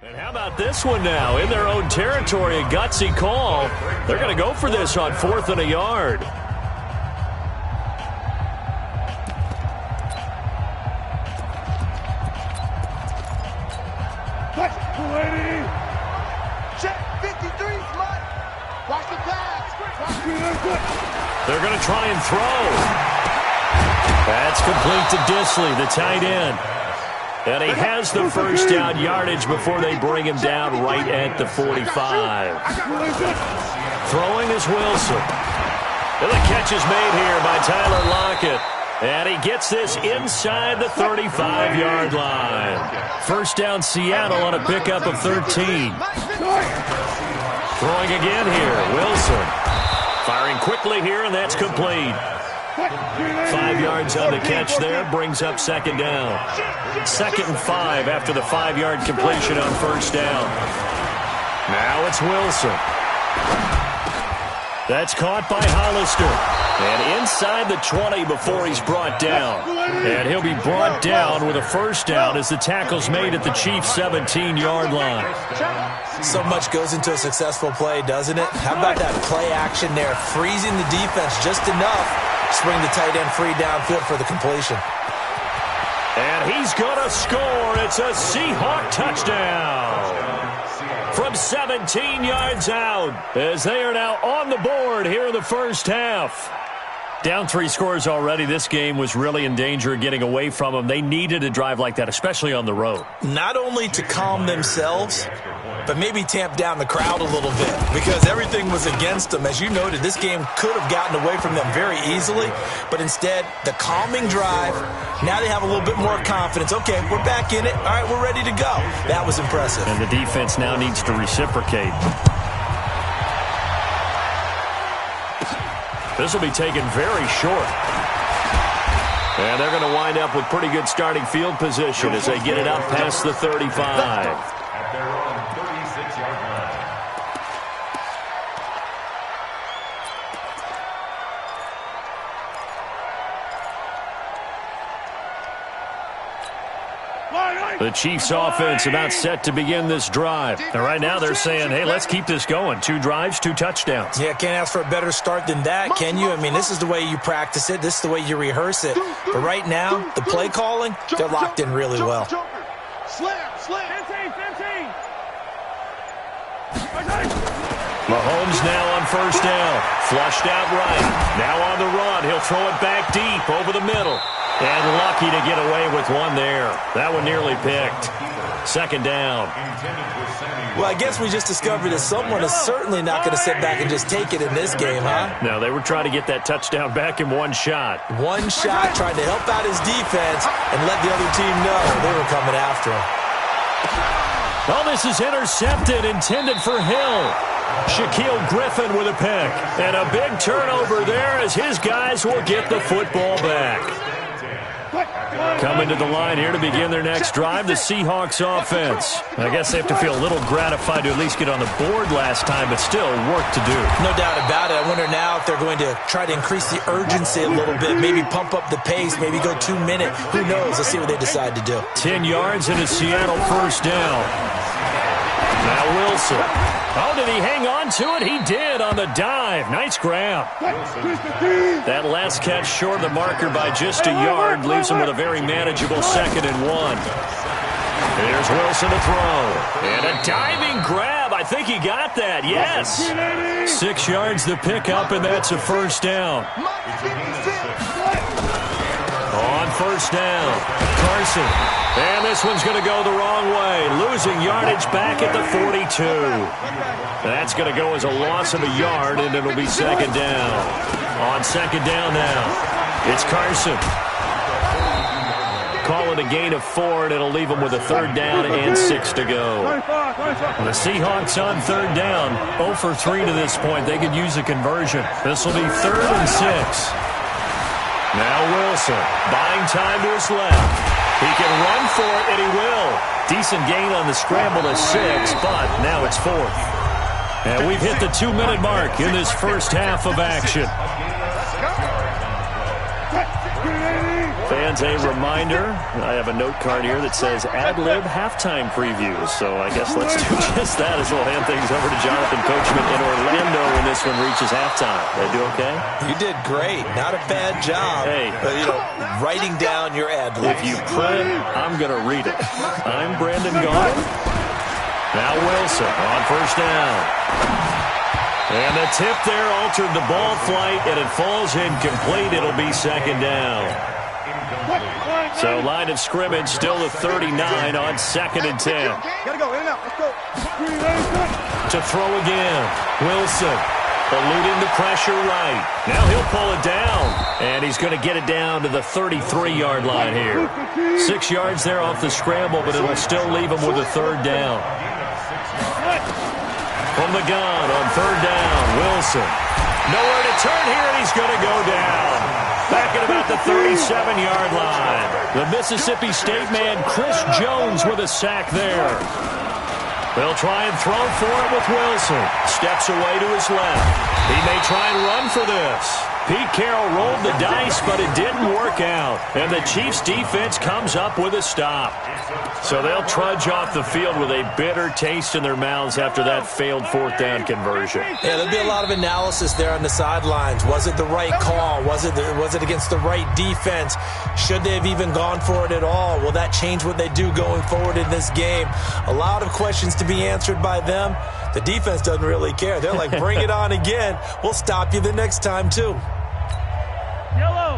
And how about this one now? In their own territory, a gutsy call. They're going to go for this on 4th and a yard. They're going to try and throw. That's complete to Disley, the tight end. And he has the first down yardage before they bring him down right at the 45. Throwing is Wilson. And the catch is made here by Tyler Lockett. And he gets this inside the 35-yard line. First down Seattle on a pickup of 13. Throwing again here, Wilson. Firing quickly here, and that's complete. 5 yards on the catch there, brings up second down. 2nd and 5 after the 5-yard completion on first down. Now it's Wilson. That's caught by Hollister. And inside the 20 before he's brought down. And he'll be brought down with a first down as the tackle's made at the Chiefs' 17-yard line. So much goes into a successful play, doesn't it? How about that play action there, freezing the defense just enough to bring the tight end free downfield for the completion. And he's going to score. It's a Seahawk touchdown from 17 yards out as they are now on the board here in the first half. Down 3 scores already. This game was really in danger of getting away from them. They needed a drive like that, especially on the road. Not only to calm themselves, but maybe tamp down the crowd a little bit because everything was against them. As you noted, this game could have gotten away from them very easily, but instead, the calming drive, now they have a little bit more confidence. Okay, we're back in it. All right, we're ready to go. That was impressive. And the defense now needs to reciprocate. This will be taken very short. And they're going to wind up with pretty good starting field position as they get it up past the 35. The Chiefs offense about set to begin this drive. And right now they're saying, hey, let's keep this going. 2 drives, 2 touchdowns. Yeah, can't ask for a better start than that, can you? I mean, this is the way you practice it. This is the way you rehearse it. But right now, the play calling, they're locked in really well. Mahomes now on first down. Flushed out right. Now on the run. He'll throw it back deep over the middle. And lucky to get away with one there. That one nearly picked. Second down. Well, I guess we just discovered that someone is certainly not going to sit back and just take it in this game, huh? No, they were trying to get that touchdown back in one shot. One shot, trying to help out his defense and let the other team know they were coming after him. Oh, this is intercepted, intended for Hill. Shaquille Griffin with a pick. And a big turnover there as his guys will get the football back. Coming to the line here to begin their next drive, the Seahawks offense. I guess they have to feel a little gratified to at least get on the board last time, but still work to do. No doubt about it. I wonder now if they're going to try to increase the urgency a little bit, maybe pump up the pace, maybe go 2 minute. Who knows? Let's see what they decide to do. 10 yards and a Seattle first down. Now Wilson. Oh, did he hang on to it? He did on the dive. Nice grab. That last catch short of the marker by just a yard leaves him with a very manageable 2nd and 1. Here's Wilson to throw. And a diving grab. I think he got that. Yes. 6 yards the pickup, and that's a first down. On first down, Carson. And this one's going to go the wrong way. Losing yardage back at the 42. That's going to go as a loss of a yard, and it'll be second down. On second down now, it's Carson. Call it a gain of 4, and it'll leave them with a 3rd down and 6 to go. The Seahawks on 3rd down, 0 for 3 to this point. They could use a conversion. This will be 3rd and 6. Now Wilson, buying time to his left. He can run for it, and he will. Decent gain on the scramble to 6, but now it's 4th. And we've hit the 2-minute mark in this first half of action. Fans, a reminder, I have a note card here that says ad-lib halftime previews. So I guess let's do just that as we'll hand things over to Jonathan Coachman in Orlando when this one reaches halftime. Did I do okay? You did great. Not a bad job. Hey. But, writing down your ad-libs. If you print, I'm going to read it. I'm Brandon Gaudin. Now Wilson on first down. And the tip there altered the ball flight, and it falls incomplete. It'll be second down. So line of scrimmage still the 39 on second and 10. Gotta go, in and out, let's go. To throw again. Wilson eluding the pressure right. Now he'll pull it down. And he's going to get it down to the 33-yard line here. 6 yards there off the scramble, but it'll still leave him with a third down. From the gun on third down, Wilson. Nowhere to turn here, and he's going to go down. Back at about the 37-yard line. The Mississippi State man, Chris Jones, with a sack there. They'll try and throw for it with Wilson. Steps away to his left. He may try and run for this. Pete Carroll rolled the dice, but it didn't work out. And the Chiefs' defense comes up with a stop. So they'll trudge off the field with a bitter taste in their mouths after that failed fourth down conversion. Yeah, there'll be a lot of analysis there on the sidelines. Was it the right call? Was it against the right defense? Should they have even gone for it at all? Will that change what they do going forward in this game? A lot of questions to be answered by them. The defense doesn't really care. They're like, bring it on again. We'll stop you the next time, too.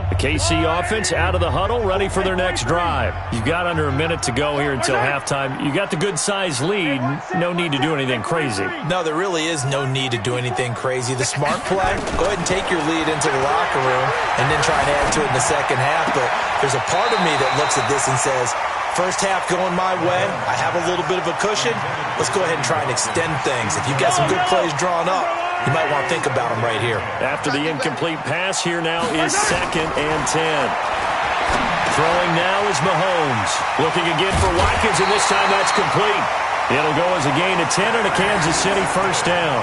The KC offense out of the huddle, ready for their next drive. You've got under a minute to go here until halftime. You got the good-sized lead. No need to do anything crazy. No, there really is no need to do anything crazy. The smart play, go ahead and take your lead into the locker room and then try and add to it in the second half. But there's a part of me that looks at this and says, first half going my way, I have a little bit of a cushion. Let's go ahead and try and extend things. If you've got some good plays drawn up, you might want to think about them right here. After the incomplete pass, here now is second and 10. Throwing now is Mahomes. Looking again for Watkins, and this time that's complete. It'll go as a gain of 10 and a Kansas City first down.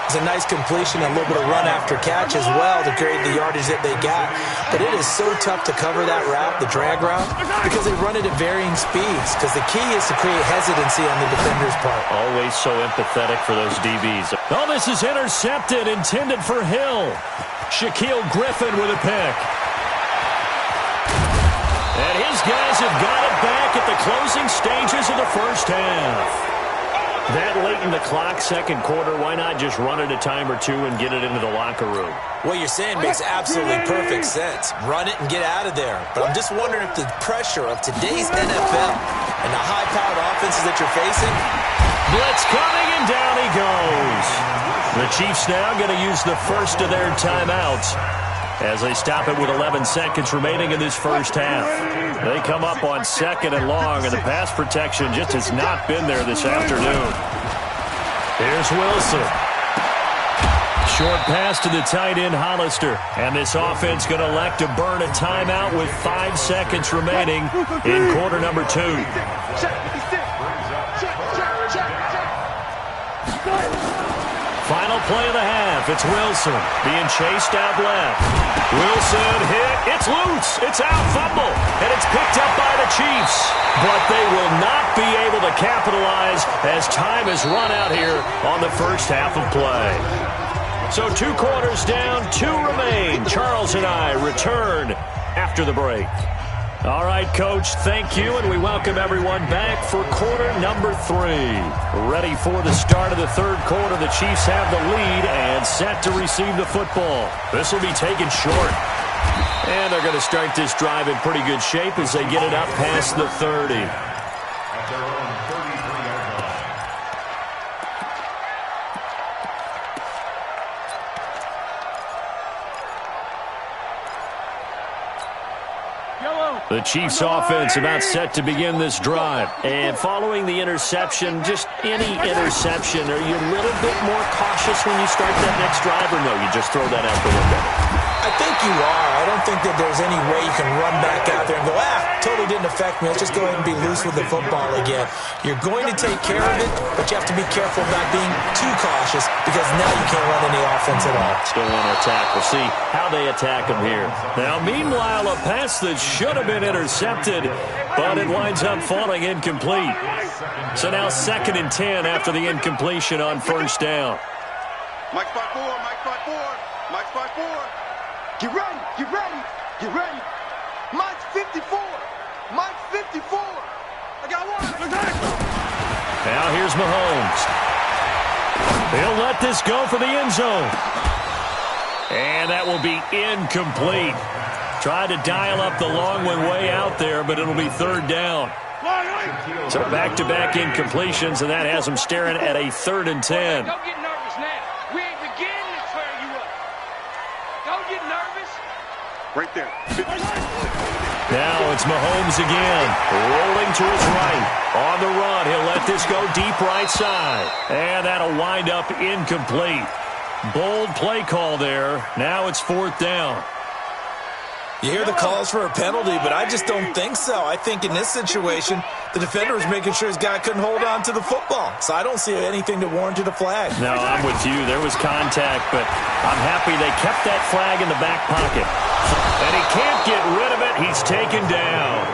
It's a nice completion and a little bit of run after catch as well to create the yardage that they got. But it is so tough to cover that route, the drag route, because they run it at varying speeds. Because the key is to create hesitancy on the defender's part. Always so empathetic for those DBs. Oh, this is intercepted, intended for Hill. Shaquille Griffin with a pick. And his guys have got it back at the closing stages of the first half. That late in the clock, second quarter, why not just run it a time or two and get it into the locker room? What you're saying makes absolutely perfect sense. Run it and get out of there. But I'm just wondering if the pressure of today's NFL and the high-powered offenses that you're facing. Blitz coming, and down he goes. The Chiefs now going to use the first of their timeouts as they stop it with 11 seconds remaining in this first half. They come up on second and long, and the pass protection just has not been there this afternoon. Here's Wilson. Short pass to the tight end, Hollister. And this offense going to elect to burn a timeout with 5 seconds remaining in quarter number 2. Final play of the half. It's Wilson being chased out left. Wilson hit. It's loose. It's out. Fumble. And it's picked up by the Chiefs. But they will not be able to capitalize as time has run out here on the first half of play. So 2 quarters down, 2 remain. Charles and I return after the break. All right, Coach, thank you, and we welcome everyone back for quarter number 3. Ready for the start of the third quarter. The Chiefs have the lead and set to receive the football. This will be taken short. And they're going to start this drive in pretty good shape as they get it up past the 30. The Chiefs offense about set to begin this drive. And following the interception, just any interception, are you a little bit more cautious when you start that next drive, or no, you just throw that out the window? I I think you are. I don't think that there's any way you can run back out there and go, totally didn't affect me. Let's just go ahead and be loose with the football again. You're going to take care of it, but you have to be careful about being too cautious because now you can't run any offense at all. Still want to attack. We'll see how they attack him here. Now, meanwhile, a pass that should have been intercepted, but it winds up falling incomplete. So now 2nd and 10 after the incompletion on first down. Mike 5-4, Mike 5-4, Mike 5-4. Get ready, get ready, get ready. Mike's 54, Mike's 54. I got one. Now here's Mahomes. He'll let this go for the end zone. And that will be incomplete. Tried to dial up the long one way out there, but it'll be 3rd down. So back-to-back incompletions, and that has him staring at a 3rd and 10. Don't get nervous now. We ain't beginning to tear you up. Don't get nervous. Right there. Now it's Mahomes again, rolling to his right. On the run, he'll let this go deep right side. And that'll wind up incomplete. Bold play call there. Now it's 4th down. You hear the calls for a penalty, but I just don't think so. I think in this situation, the defender was making sure his guy couldn't hold on to the football. So I don't see anything to warrant a flag. No, I'm with you. There was contact, but I'm happy they kept that flag in the back pocket. And he can't get rid of it. He's taken down.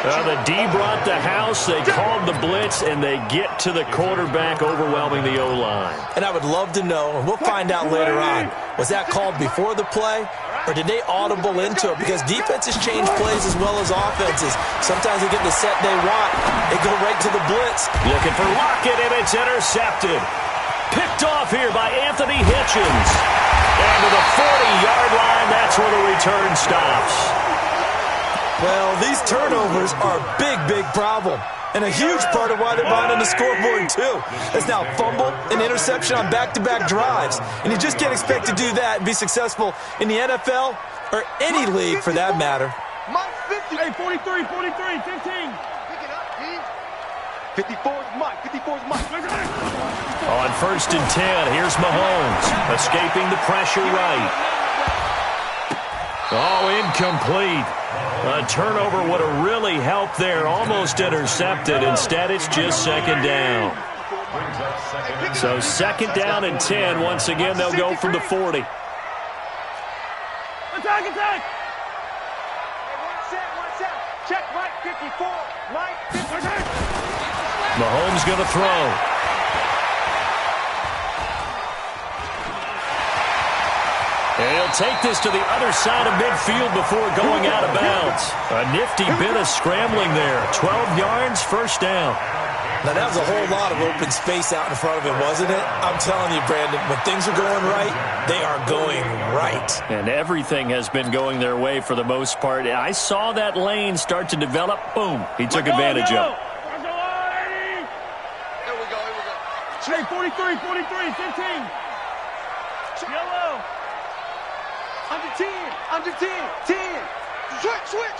The D brought the house. They called the blitz, and they get to the quarterback, overwhelming the O-line. And I would love to know, and we'll find out later on, was that called before the play, or did they audible into it? Because defenses change plays as well as offenses. Sometimes they get the set they want. They go right to the blitz. Looking for Lockett, and it's intercepted. Picked off here by Anthony Hitchens. And to the 40-yard line, that's where the return stops. Well, these turnovers are a big, big problem. And a huge part of why they're behind on the scoreboard, too. That's now a fumble, an interception on back-to-back drives. And you just can't expect to do that and be successful in the NFL or any league for that matter. Mike's 50. Hey, 43, 15. Pick it up, team. 54's Mike, 54's Mike. On 1st and 10, here's Mahomes, escaping the pressure right. Oh, incomplete. A turnover would have really helped there. Almost intercepted. Instead, it's just 2nd down. So 2nd down and 10. Once again, they'll go from the 40. Attack! Hey, one set. Check Mike 54. Mike 54. Mahomes going to throw. And he'll take this to the other side of midfield before going out of bounds. A nifty bit of scrambling there. 12 yards, 1st down. Now, that was a whole lot of open space out in front of him, wasn't it? I'm telling you, Brandon, when things are going right, they are going right. And everything has been going their way for the most part. I saw that lane start to develop. Boom. He took advantage of it. Here we go. Hey, 43, 15. Yellow. Under 10. 10. Switch.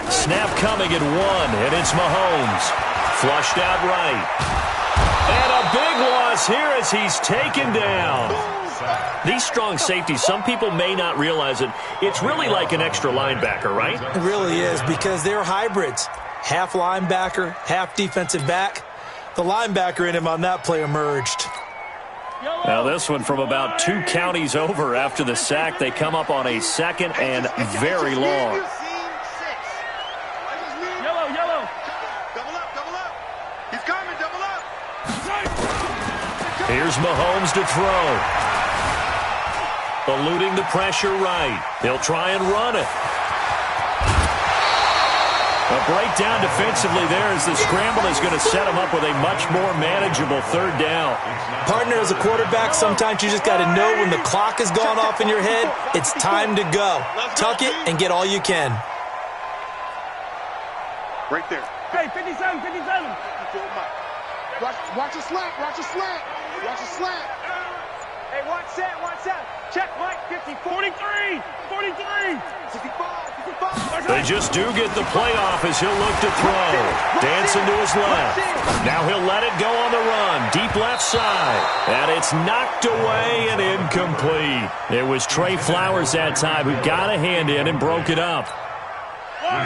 Snap coming at 1, and it's Mahomes. Flushed out right. And a big loss here as he's taken down. These strong safeties, some people may not realize it. It's really like an extra linebacker, right? It really is, because they're hybrids. Half linebacker, half defensive back. The linebacker in him on that play emerged. Now this one from about 2 counties over after the sack. They come up on a 2nd and very long. Yellow. Double up. He's coming, double up. Here's Mahomes to throw. Eluding the pressure right. He'll try and run it. A breakdown defensively there as the scramble is going to set him up with a much more manageable 3rd down. Partner, as a quarterback, sometimes you just got to know when the clock has gone off in your head, it's time to go. Tuck it and get all you can. Right there. Hey, 57. Watch a slant. Hey, one set. Check Mike 54. 43. They just do get the playoff as he'll look to throw. Dancing to his left. Now he'll let it go on the run. Deep left side. And it's knocked away and incomplete. It was Trey Flowers that time who got a hand in and broke it up.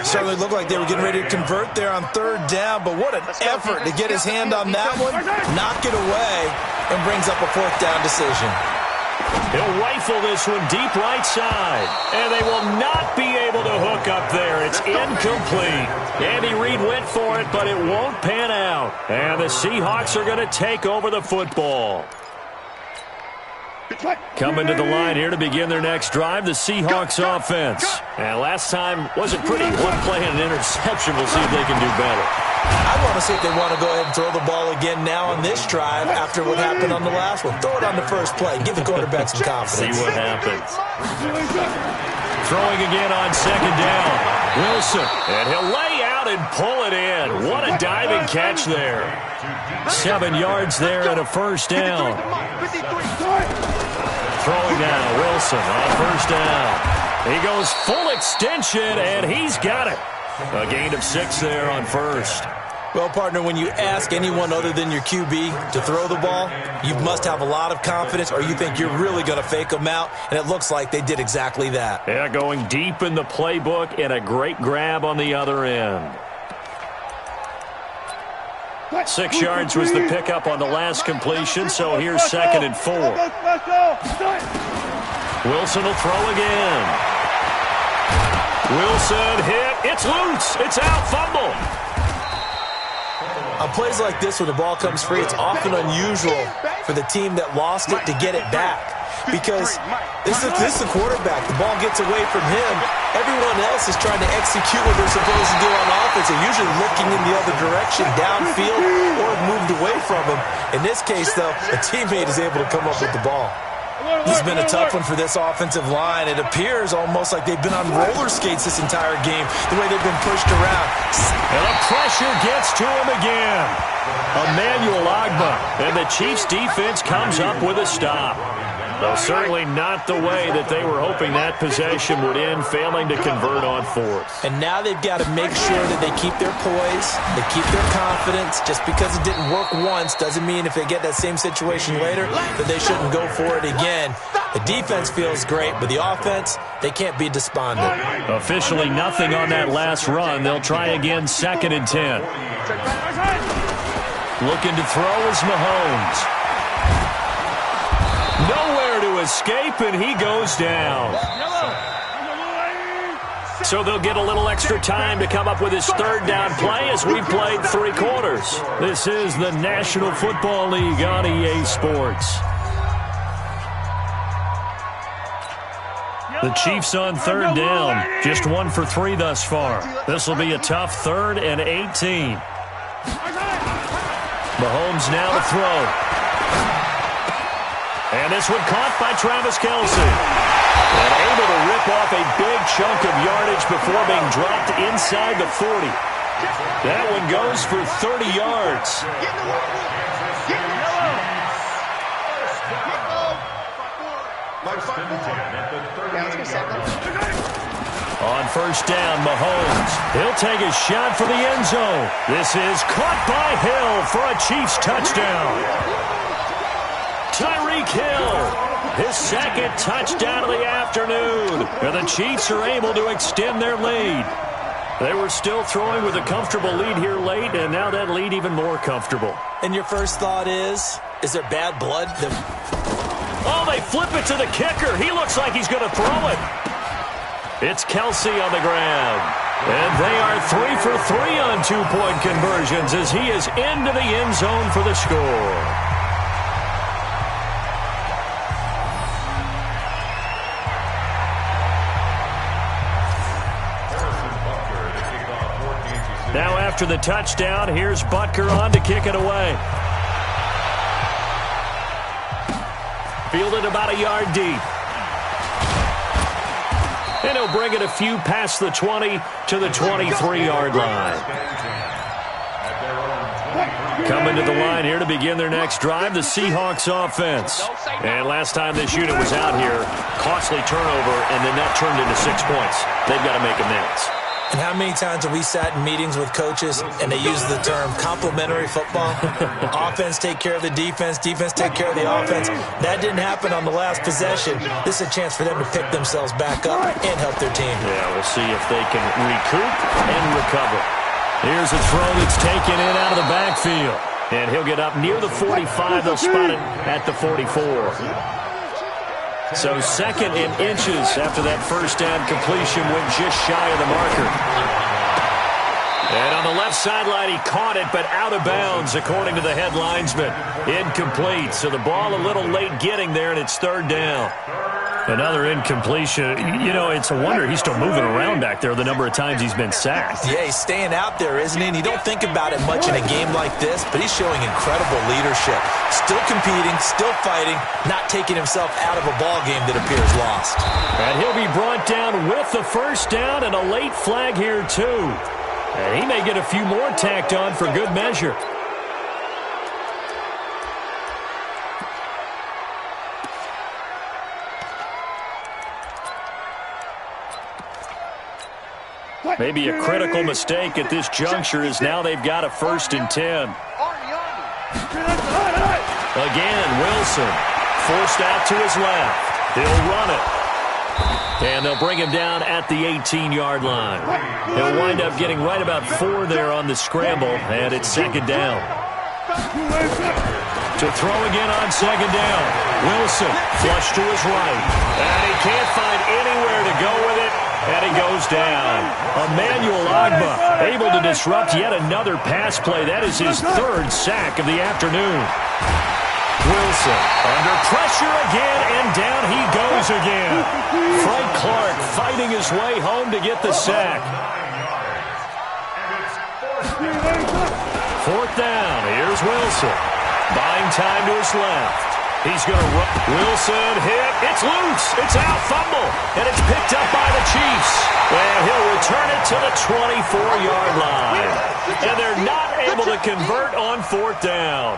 Certainly looked like they were getting ready to convert there on third down, but what an effort to get his hand on that one, knock it away, and brings up a fourth down decision. He'll rifle this one deep right side, and they will not be able to hook up there. It's incomplete. Andy Reid went for it, but it won't pan out. And the Seahawks are going to take over the football. Coming to the line here to begin their next drive, the Seahawks offense. And last time wasn't pretty. One play and an interception. We'll see if they can do better. I want to see if they want to go ahead and throw the ball again now on this drive after what happened on the last one. Throw it on the first play. Give the quarterback some confidence. See what happens. Throwing again on second down. Wilson. And he'll lay out and pull it in. What a diving catch there. 7 yards there and a first down. Throwing now, Wilson on first down. He goes full extension, and he's got it. A gain of 6 there on first. Well, partner, when you ask anyone other than your QB to throw the ball, you must have a lot of confidence, or you think you're really going to fake them out, and it looks like they did exactly that. Yeah, going deep in the playbook and a great grab on the other end. 6 yards was the pickup on the last completion, so here's 2nd and 4. Wilson will throw again. Wilson hit. It's loose. It's out. Fumble. On plays like this, when the ball comes free, it's often unusual for the team that lost it to get it back. Because this is the quarterback. The ball gets away from him. Everyone else is trying to execute what they're supposed to do on offense. They're usually looking in the other direction, downfield, or moved away from him. In this case, though, a teammate is able to come up with the ball. This has been a tough one for this offensive line. It appears almost like they've been on roller skates this entire game, the way they've been pushed around. And the pressure gets to him again. Emmanuel Ogbah, and the Chiefs' defense comes up with a stop. Though certainly not the way that they were hoping that possession would end, failing to convert on fourth. And now they've got to make sure that they keep their poise, they keep their confidence. Just because it didn't work once doesn't mean if they get that same situation later that they shouldn't go for it again. The defense feels great, but the offense, they can't be despondent. Officially nothing on that last run. They'll try again, 2nd and 10. Looking to throw is Mahomes. Nowhere to escape, and he goes down. So they'll get a little extra time to come up with his 3rd down play as we played 3 quarters. This is the National Football League on EA Sports. The Chiefs on 3rd down, just 1 for 3 thus far. This will be a tough 3rd and 18. Mahomes now to throw. And this one caught by Travis Kelce. And able to rip off a big chunk of yardage before being dropped inside the 40. That one goes for 30 yards. On first down, Mahomes. He'll take a shot for the end zone. This is caught by Hill for a Chiefs touchdown. Tyreek Hill, his 2nd touchdown of the afternoon. And the Chiefs are able to extend their lead. They were still throwing with a comfortable lead here late, and now that lead even more comfortable. And your first thought is there bad blood? Oh, they flip it to the kicker. He looks like he's going to throw it. It's Kelce on the ground. And they are 3 for 3 on 2-point conversions as he is into the end zone for the score. Now after the touchdown, here's Butker on to kick it away. Fielded about a yard deep. And he'll bring it a few past the 20 to the 23-yard line. Coming to the line here to begin their next drive, the Seahawks offense. And last time this unit was out here, costly turnover, and then that turned into 6 points. They've got to make amends. And how many times have we sat in meetings with coaches and they use the term complementary football? Offense take care of the defense, defense take care of the offense. That didn't happen on the last possession. This is a chance for them to pick themselves back up and help their team. Yeah, we'll see if they can recoup and recover. Here's a throw that's taken in out of the backfield. And he'll get up near the 45. They'll spot it at the 44. So second in inches after that first down completion went just shy of the marker. And on the left sideline, he caught it, but out of bounds, according to the head linesman. Incomplete, so the ball a little late getting there, and it's third down. Another incompletion. You know, it's a wonder he's still moving around back there the number of times he's been sacked. Yeah, he's staying out there, isn't he? And you don't think about it much in a game like this, but he's showing incredible leadership. Still competing, still fighting, not taking himself out of a ball game that appears lost. And he'll be brought down with the first down and a late flag here, too. And he may get a few more tacked on for good measure. Maybe a critical mistake at this juncture is now they've got a 1st and 10. Again, Wilson forced out to his left. He'll run it. And they'll bring him down at the 18-yard line. He'll wind up getting right about 4 there on the scramble, and it's second down. To throw again on second down. Wilson flush to his right. And he can't find anywhere to go with it. And he goes down. Emmanuel Ogbah able to disrupt yet another pass play. That is his 3rd sack of the afternoon. Wilson under pressure again, and down he goes again. Frank Clark fighting his way home to get the sack. 4th down. Here's Wilson. Buying time to his left. He's going to run. Wilson hit. It's loose. It's out. Fumble. And it's picked up by the Chiefs. And he'll return it to the 24-yard line. And they're not able to convert on 4th down.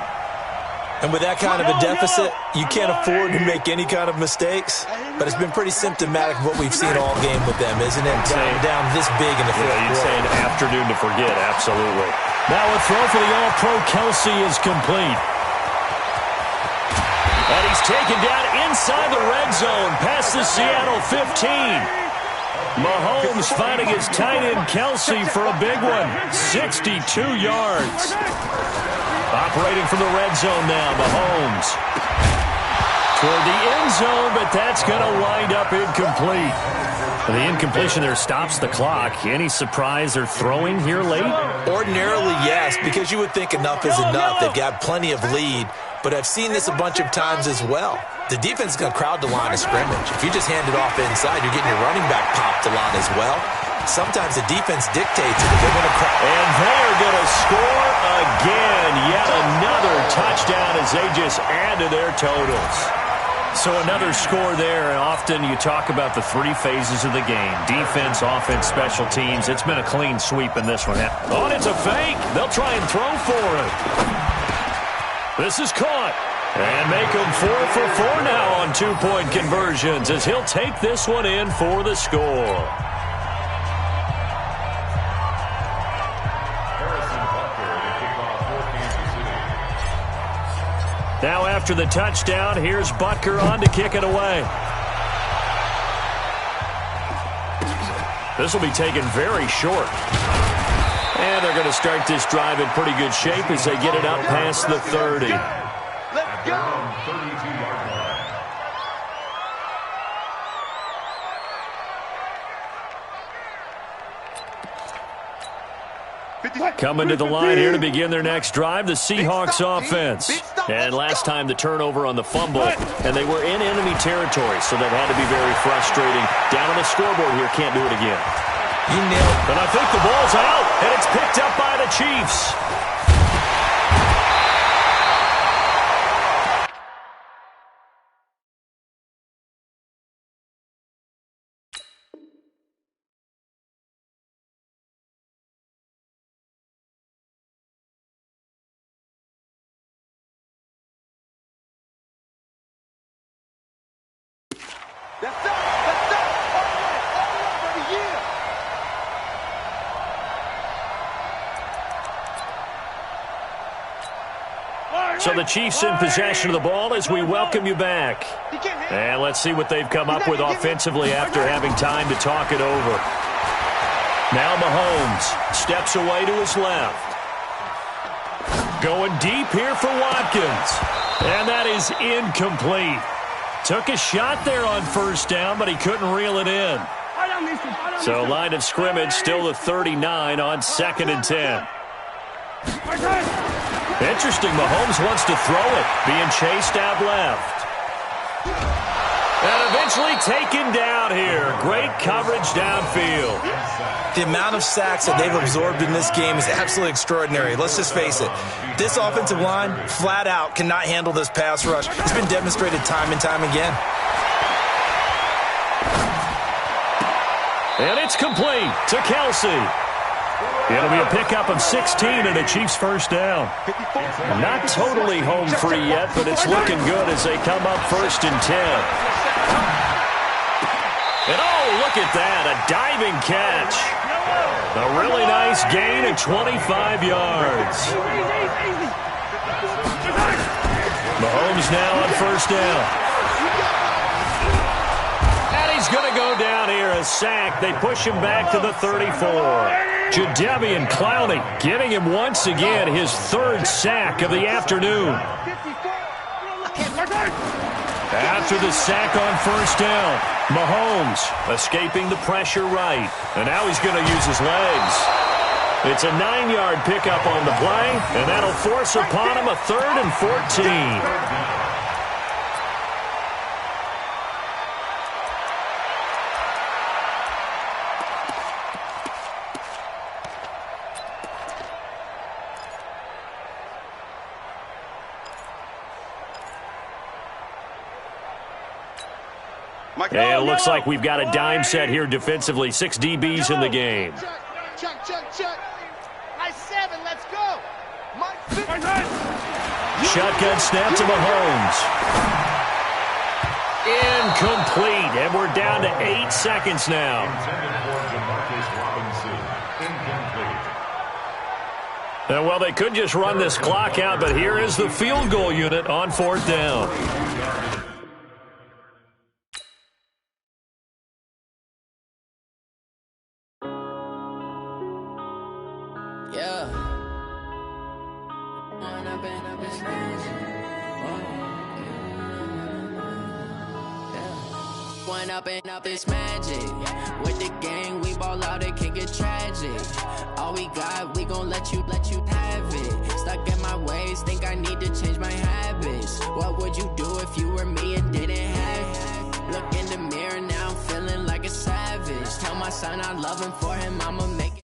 And with that kind of a deficit, you can't afford to make any kind of mistakes. But it's been pretty symptomatic of what we've seen all game with them, isn't it? Down this big in the fourth quarter. You'd say an afternoon to forget. Absolutely. Now a throw for the All-Pro Kelsey is complete. And he's taken down inside the red zone past the Seattle 15. Mahomes finding his tight end Kelsey for a big one. 62 yards. Operating from the red zone now, Mahomes. Toward the end zone, but that's going to wind up incomplete. The incompletion there stops the clock. Any surprise they're throwing here late? Ordinarily, yes, because you would think enough is enough. They've got plenty of lead, but I've seen this a bunch of times as well. The defense is going to crowd the line of scrimmage. If you just hand it off inside, you're getting your running back popped a lot as well. Sometimes the defense dictates it. They're going to crowd. And they are going to score again. Yet another touchdown as they just add to their totals. So another score there, and often you talk about the 3 phases of the game. Defense, offense, special teams. It's been a clean sweep in this one. Oh, and it's a fake. They'll try and throw for it. This is caught. And make them 4 for 4 now on 2-point conversions as he'll take this one in for the score. Now after the touchdown, here's Butker on to kick it away. This will be taken very short. And they're going to start this drive in pretty good shape as they get it up past the 30. Let's go. Coming to the line here to begin their next drive, the Seahawks offense. And last time the turnover on the fumble, and they were in enemy territory, so that had to be very frustrating. Down on the scoreboard here, can't do it again. You nailed it. And I think the ball's out, and it's picked up by the Chiefs. So the Chiefs in possession of the ball as we welcome you back. And let's see what they've come up with offensively after having time to talk it over. Now Mahomes steps away to his left. Going deep here for Watkins. And that is incomplete. Took a shot there on first down, but he couldn't reel it in. So line of scrimmage still the 39 on 2nd and 10. Interesting, Mahomes wants to throw it, being chased out left. And eventually taken down here. Great coverage downfield. The amount of sacks that they've absorbed in this game is absolutely extraordinary. Let's just face it. This offensive line, flat out, cannot handle this pass rush. It's been demonstrated time and time again. And it's complete to Kelsey. It'll be a pickup of 16 and a Chiefs first down. Not totally home free yet, but it's looking good as they come up 1st and 10. And oh, look at that, a diving catch. A really nice gain of 25 yards. Mahomes now on 1st down. And he's going to go down here, a sack. They push him back to the 34. Jadeveon Clowney getting him once again his 3rd sack of the afternoon. After the sack on 1st down, Mahomes escaping the pressure right. And now he's going to use his legs. It's a 9-yard pickup on the play, and that'll force upon him a 3rd and 14. And it looks like we've got a dime set here defensively. 6 DBs in the game. Check. Nice 7, let's go. Shotgun snap to Mahomes. Incomplete. And we're down to 8 seconds now. And well, they could just run this clock out, but here is the field goal unit on 4th down. Up this magic. With the gang, we ball out, it can get tragic. All we got, we gon' let you have it. Stuck in my ways, think I need to change my habits. What would you do if you were me and didn't have it? Look in the mirror, now I'm feeling like a savage. Tell my son I love him, for him I'ma make it.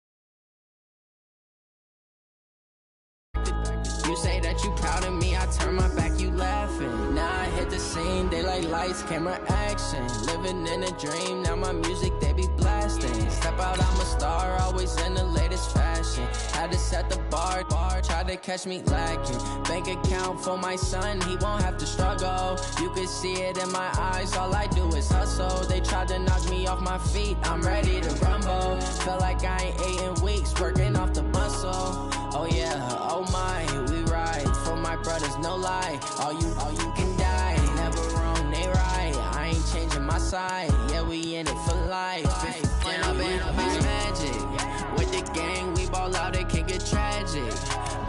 You say that you proud of me, I turn my back, you laughing. Now I hit the scene, they like lights, camera, action. Living in a dream, now my music, they be blasting. Step out, I'm a star, always in the latest fashion. Had to set the bar, try to catch me lacking. Bank account for my son, he won't have to struggle. You can see it in my eyes, all I do is hustle. They tried to knock me off my feet, I'm ready to rumble. Feel like I ain't ate in weeks, working off the muscle. Oh yeah, oh my, we ride for my brothers, no lie. All you can die, never wrong, they right. I ain't changing my side, yeah, we in it for life. When I've been magic, with the gang, we ball out, it can get tragic.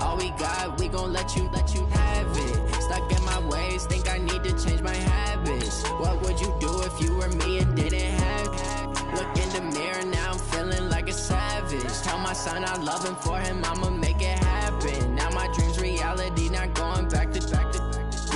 All we got, we gon' let you have it. Stuck in my ways, think I need to change my habits. What would you do if you were me and didn't have it? Look in the mirror, now I'm feeling like a savage. Tell my son I love him, for him I'ma make it happen. Now my dream's reality, not going back to.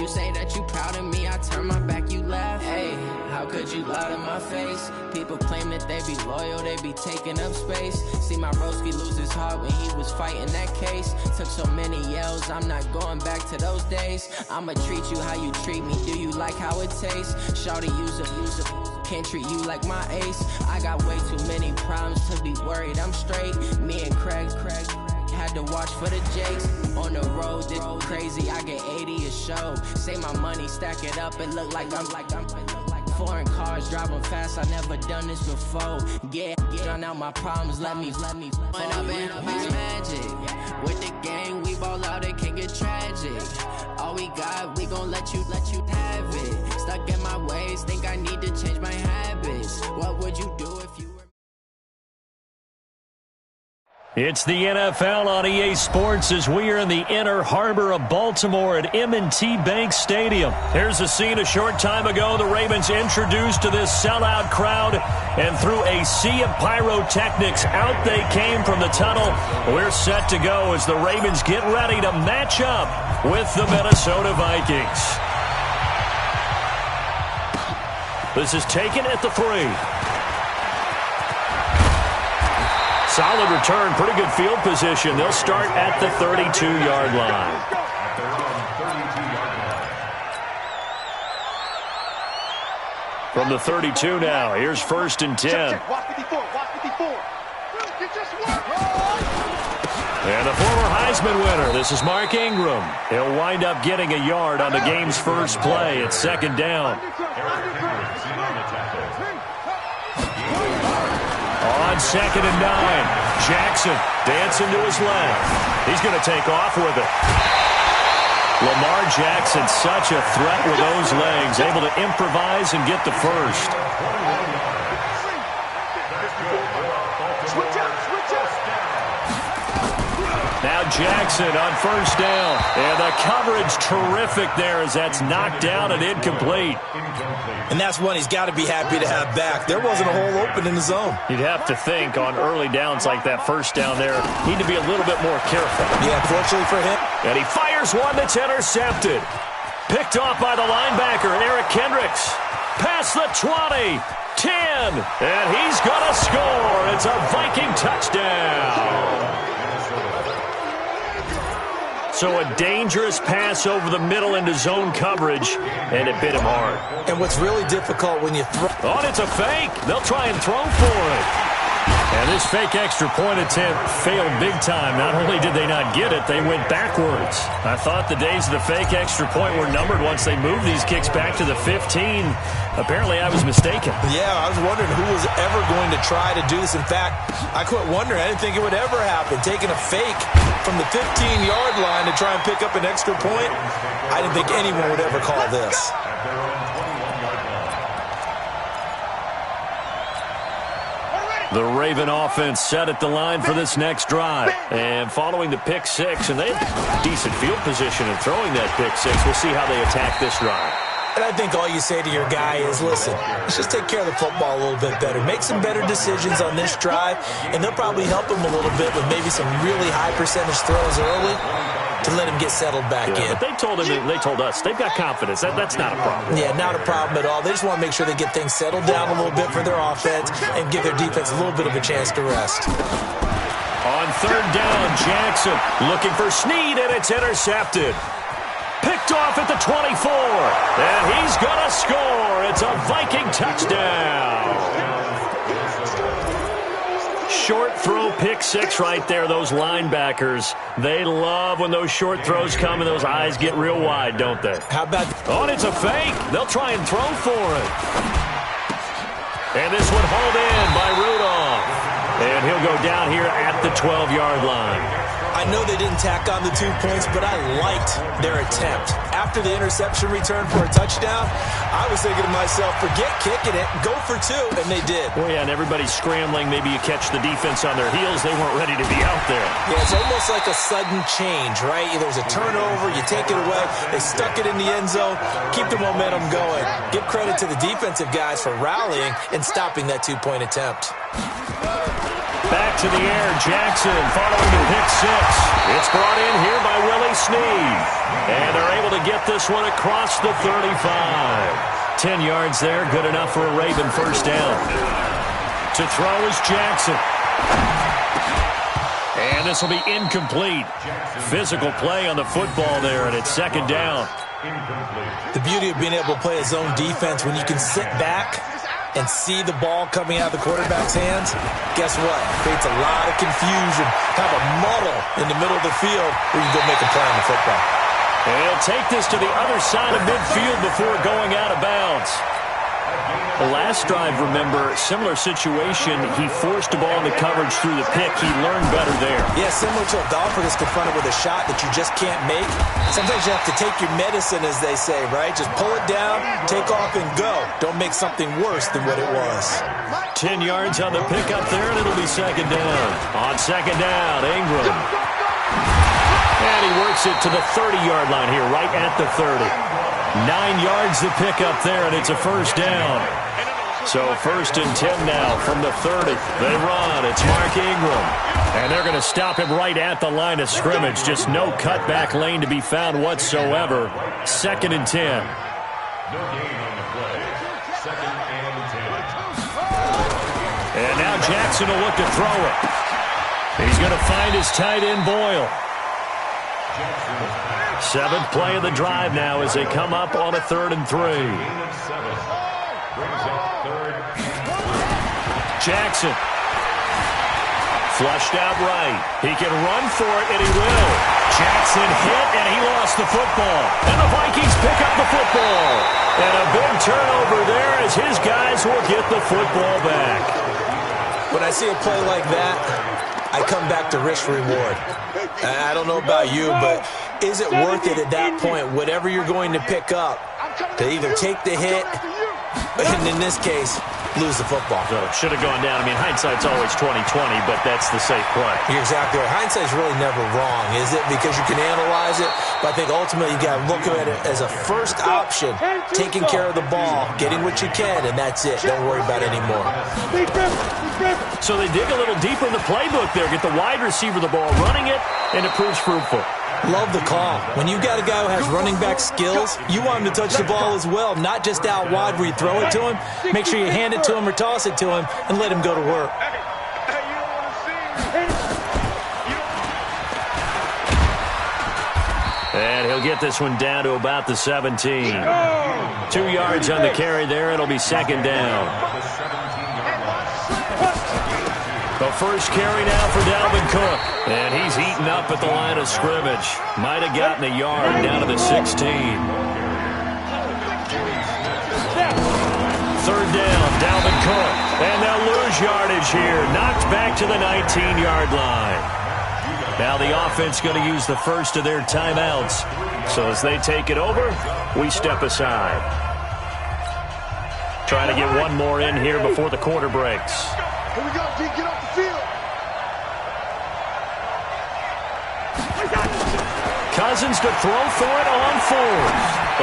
You say that you proud of me, I turn my back, you laugh. Hey, how could you lie to my face? People claim that they be loyal, they be taking up space. See my broski lose his heart when he was fighting that case. Took so many yells, I'm not going back to those days. I'ma treat you how you treat me, do you like how it tastes? Shawty, use a can't treat you like my ace. I got way too many problems to be worried, I'm straight. Me and Craig had to watch for the Jakes. On the road, this crazy, I get 80 a show. Say my money, stack it up, it look like I'm foreign cars, driving fast, I never done this before. Get drown out my problems, let me When I've been magic. With the gang, we ball out, it can get tragic. All got, we gon' let you have it. Stuck in my ways, think I need to change my habits. What would you do if you were... It's the NFL on EA Sports as we are in the inner harbor of Baltimore at M&T Bank Stadium. Here's a scene a short time ago. The Ravens introduced to this sellout crowd, and through a sea of pyrotechnics, out they came from the tunnel. We're set to go as the Ravens get ready to match up with the Minnesota Vikings. This is taken at the 3. Solid return, pretty good field position. They'll start at the 32-yard line. From the 32 now, here's 1st and 10. Watch 54, watch 54. And the former Heisman winner, this is Mark Ingram. He'll wind up getting a yard on the game's first play. It's 2nd down. On 2nd and 9, Jackson dancing to his left. He's going to take off with it. Lamar Jackson, such a threat with those legs, able to improvise and get the first. Now Jackson on 1st down. And the coverage terrific there as that's knocked down and incomplete. And that's one he's got to be happy to have back. There wasn't a hole open in the zone. You'd have to think on early downs like that 1st down there, need to be a little bit more careful. Yeah, fortunately for him. And he fires one that's intercepted. Picked off by the linebacker, Eric Kendricks. Past the 20, 10, and he's going to score. It's a Viking touchdown. So a dangerous pass over the middle into zone coverage, and it bit him hard. And what's really difficult when you throw... Oh, it's a fake. They'll try and throw for it. And this fake extra point attempt failed big time. Not only did they not get it, they went backwards. I thought the days of the fake extra point were numbered once they moved these kicks back to the 15. Apparently, I was mistaken. Yeah, I was wondering who was ever going to try to do this. In fact, I quit wondering. I didn't think it would ever happen. Taking a fake from the 15-yard line to try and pick up an extra point, I didn't think anyone would ever call this. The Raven offense set at the line for this next drive. And following the pick six, and they have decent field position in throwing that pick six. We'll see how they attack this drive. And I think all you say to your guy is, listen, let's just take care of the football a little bit better. Make some better decisions on this drive, and they'll probably help him a little bit with maybe some really high percentage throws early to let him get settled back in. But they told us they've got confidence. That's not a problem. Yeah, not a problem at all. They just want to make sure they get things settled down a little bit for their offense and give their defense a little bit of a chance to rest. On 3rd down, Jackson looking for Snead, and it's intercepted. Picked off at the 24, and he's going to score. It's a Viking touchdown. Short throw pick six right there. Those linebackers, they love when those short throws come and those eyes get real wide, don't they? How about... Oh, and it's a fake. They'll try and throw for it. And this one hauled in by Rudolph. And he'll go down here at the 12-yard line. I know they didn't tack on the 2 points, but I liked their attempt. After the interception return for a touchdown, I was thinking to myself, forget kicking it, go for 2, and they did. Well, yeah, and everybody's scrambling. Maybe you catch the defense on their heels. They weren't ready to be out there. Yeah, it's almost like a sudden change, right? There's a turnover, you take it away, they stuck it in the end zone, keep the momentum going. Give credit to the defensive guys for rallying and stopping that 2-point attempt. Back to the air, Jackson following the pick six. It's brought in here by Willie Snead. And they're able to get this one across the 35. 10 yards there, good enough for a Raven first down. To throw is Jackson. And this will be incomplete. Physical play on the football there, and it's 2nd down. The beauty of being able to play a zone defense when you can sit back and see the ball coming out of the quarterback's hands, guess what? Creates a lot of confusion, kind of a muddle in the middle of the field where you can go make a play on the football. And he'll take this to the other side of midfield before going out of bounds. The last drive, remember, similar situation. He forced the ball into coverage through the pick. He learned better there. Yeah, similar to a golfer that's confronted with a shot that you just can't make. Sometimes you have to take your medicine, as they say, right? Just pull it down, take off, and go. Don't make something worse than what it was. 10 yards on the pickup there, and it'll be second down. On second down, Ingram. And he works it to the 30-yard line here, right at the 30. 9 yards the pickup there, and it's a first down. So first and 10 now from the 30. They run. It's Mark Ingram. And they're going to stop him right at the line of scrimmage. Just no cutback lane to be found whatsoever. Second and 10. And now Jackson will look to throw it. He's going to find his tight end, Boyle. Seventh play of the drive now as they come up on a 3rd and 3. Jackson. Flushed out right. He can run for it, and he will. Jackson hit, and he lost the football. And the Vikings pick up the football. And a big turnover there as his guys will get the football back. When I see a play like that, I come back to risk-reward. I don't know about you, but is it worth it at that point, whatever you're going to pick up, to either take the hit, and in this case, lose the football? So it should have gone down. I mean, hindsight's always 20/20, but that's the safe play. You're exactly right. Hindsight's really never wrong, is it? Because you can analyze it, but I think ultimately you got to look at it as a first option, taking care of the ball, getting what you can, and that's it. Don't worry about it anymore. So they dig a little deeper in the playbook there, get the wide receiver the ball, running it, and it proves fruitful. Love the call. When you got a guy who has running back skills, you want him to touch the ball as well, not just out wide where you throw it to him. Make sure you hand it to him or toss it to him and let him go to work. And he'll get this one down to about the 17. 2 yards on the carry there. It'll be second down. The first carry now for Dalvin Cook. And he's eaten up at the line of scrimmage. Might have gotten a yard down to the 16. Third down, Dalvin Cook. And they'll lose yardage here. Knocked back to the 19-yard line. Now the offense going to use the first of their timeouts. So as they take it over, we step aside. Trying to get one more in here before the quarter breaks. Here we go, G. Get off the field. Cousins to throw for it on 4th.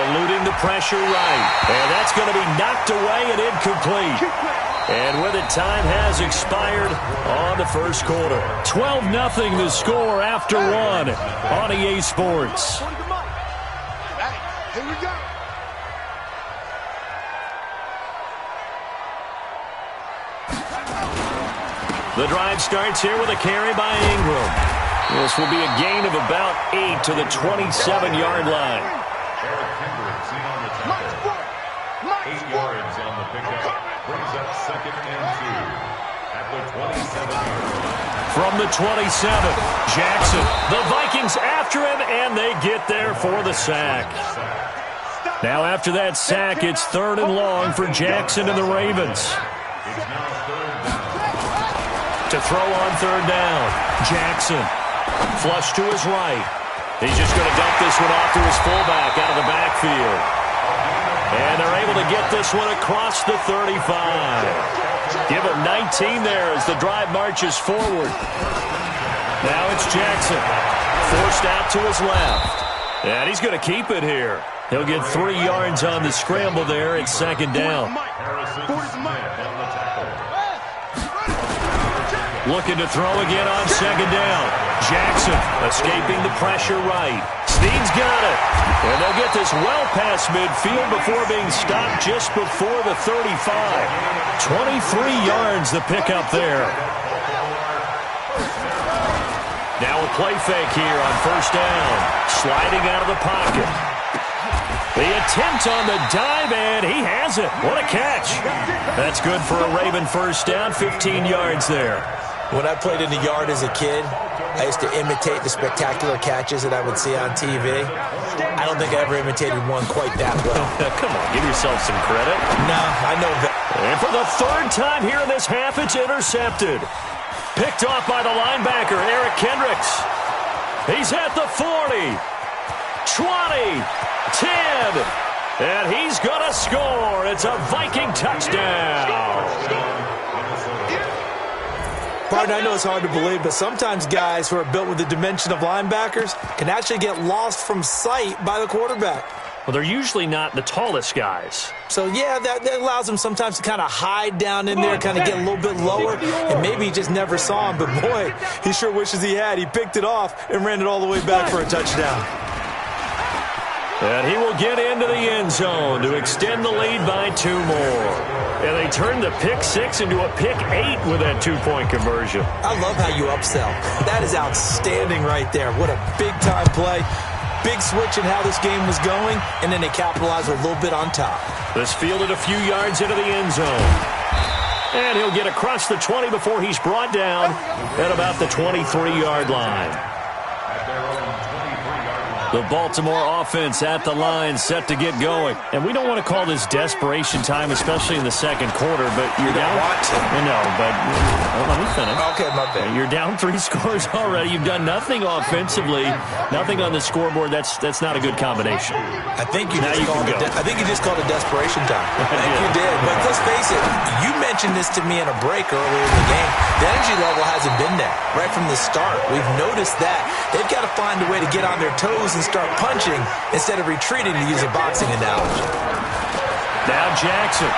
Eluding the pressure right. And that's going to be knocked away and incomplete. And with it, time has expired on the first quarter. 12-0 the score after one on EA Sports. Here we go. The drive starts here with a carry by Ingram. This will be a gain of about 8 to the 27-yard line. 8 yards on the pickup. Brings up second and 2 at the 27-yard line. From the 27, Jackson. The Vikings after him, and they get there for the sack. Now after that sack, it's 3rd and long for Jackson and the Ravens. To throw on 3rd down, Jackson. Flush to his right. He's just going to dump this one off to his fullback out of the backfield. And they're able to get this one across the 35. Give him 19 there as the drive marches forward. Now it's Jackson. Forced out to his left. And he's going to keep it here. He'll get 3 yards on the scramble there. It's second down. Looking to throw again on second down. Jackson escaping the pressure right. Snead's got it. And they'll get this well past midfield before being stopped just before the 35. 23 yards the pickup there. Now a play fake here on first down. Sliding out of the pocket. The attempt on the dive, and he has it. What a catch. That's good for a Raven first down. 15 yards there. When I played in the yard as a kid, I used to imitate the spectacular catches that I would see on TV. I don't think I ever imitated one quite that well. Come on, give yourself some credit. No, I know that. And for the third time here in this half, it's intercepted. Picked off by the linebacker, Eric Kendricks. He's at the 40, 20, 10, and he's going to score. It's a Viking touchdown. Partner, I know it's hard to believe, but sometimes guys who are built with the dimension of linebackers can actually get lost from sight by the quarterback. Well, they're usually not the tallest guys. So, yeah, that allows them sometimes to kind of hide down in there, kind of get a little bit lower, and maybe he just never saw him. But, boy, he sure wishes he had. He picked it off and ran it all the way back for a touchdown. And he will get into the end zone to extend the lead by 2 more. And they turned the pick 6 into a pick 8 with that 2-point conversion. I love how you upsell. That is outstanding right there. What a big-time play. Big switch in how this game was going, and then they capitalized a little bit on top. This fielded a few yards into the end zone. And he'll get across the 20 before he's brought down at about the 23-yard line. The Baltimore offense at the line, set to get going. And we don't want to call this desperation time, especially in the second quarter, but you're down. No, but let me finish. Okay, my bad. You're down 3 scores already. You've done nothing offensively, nothing on the scoreboard. That's not a good combination. I think you just called it desperation time. I think you did. But let's face it, you mentioned this to me in a break earlier in the game. The energy level hasn't been there right from the start. We've noticed that. They've got to find a way to get on their toes and start punching instead of retreating, to use a boxing analogy. Now Jackson.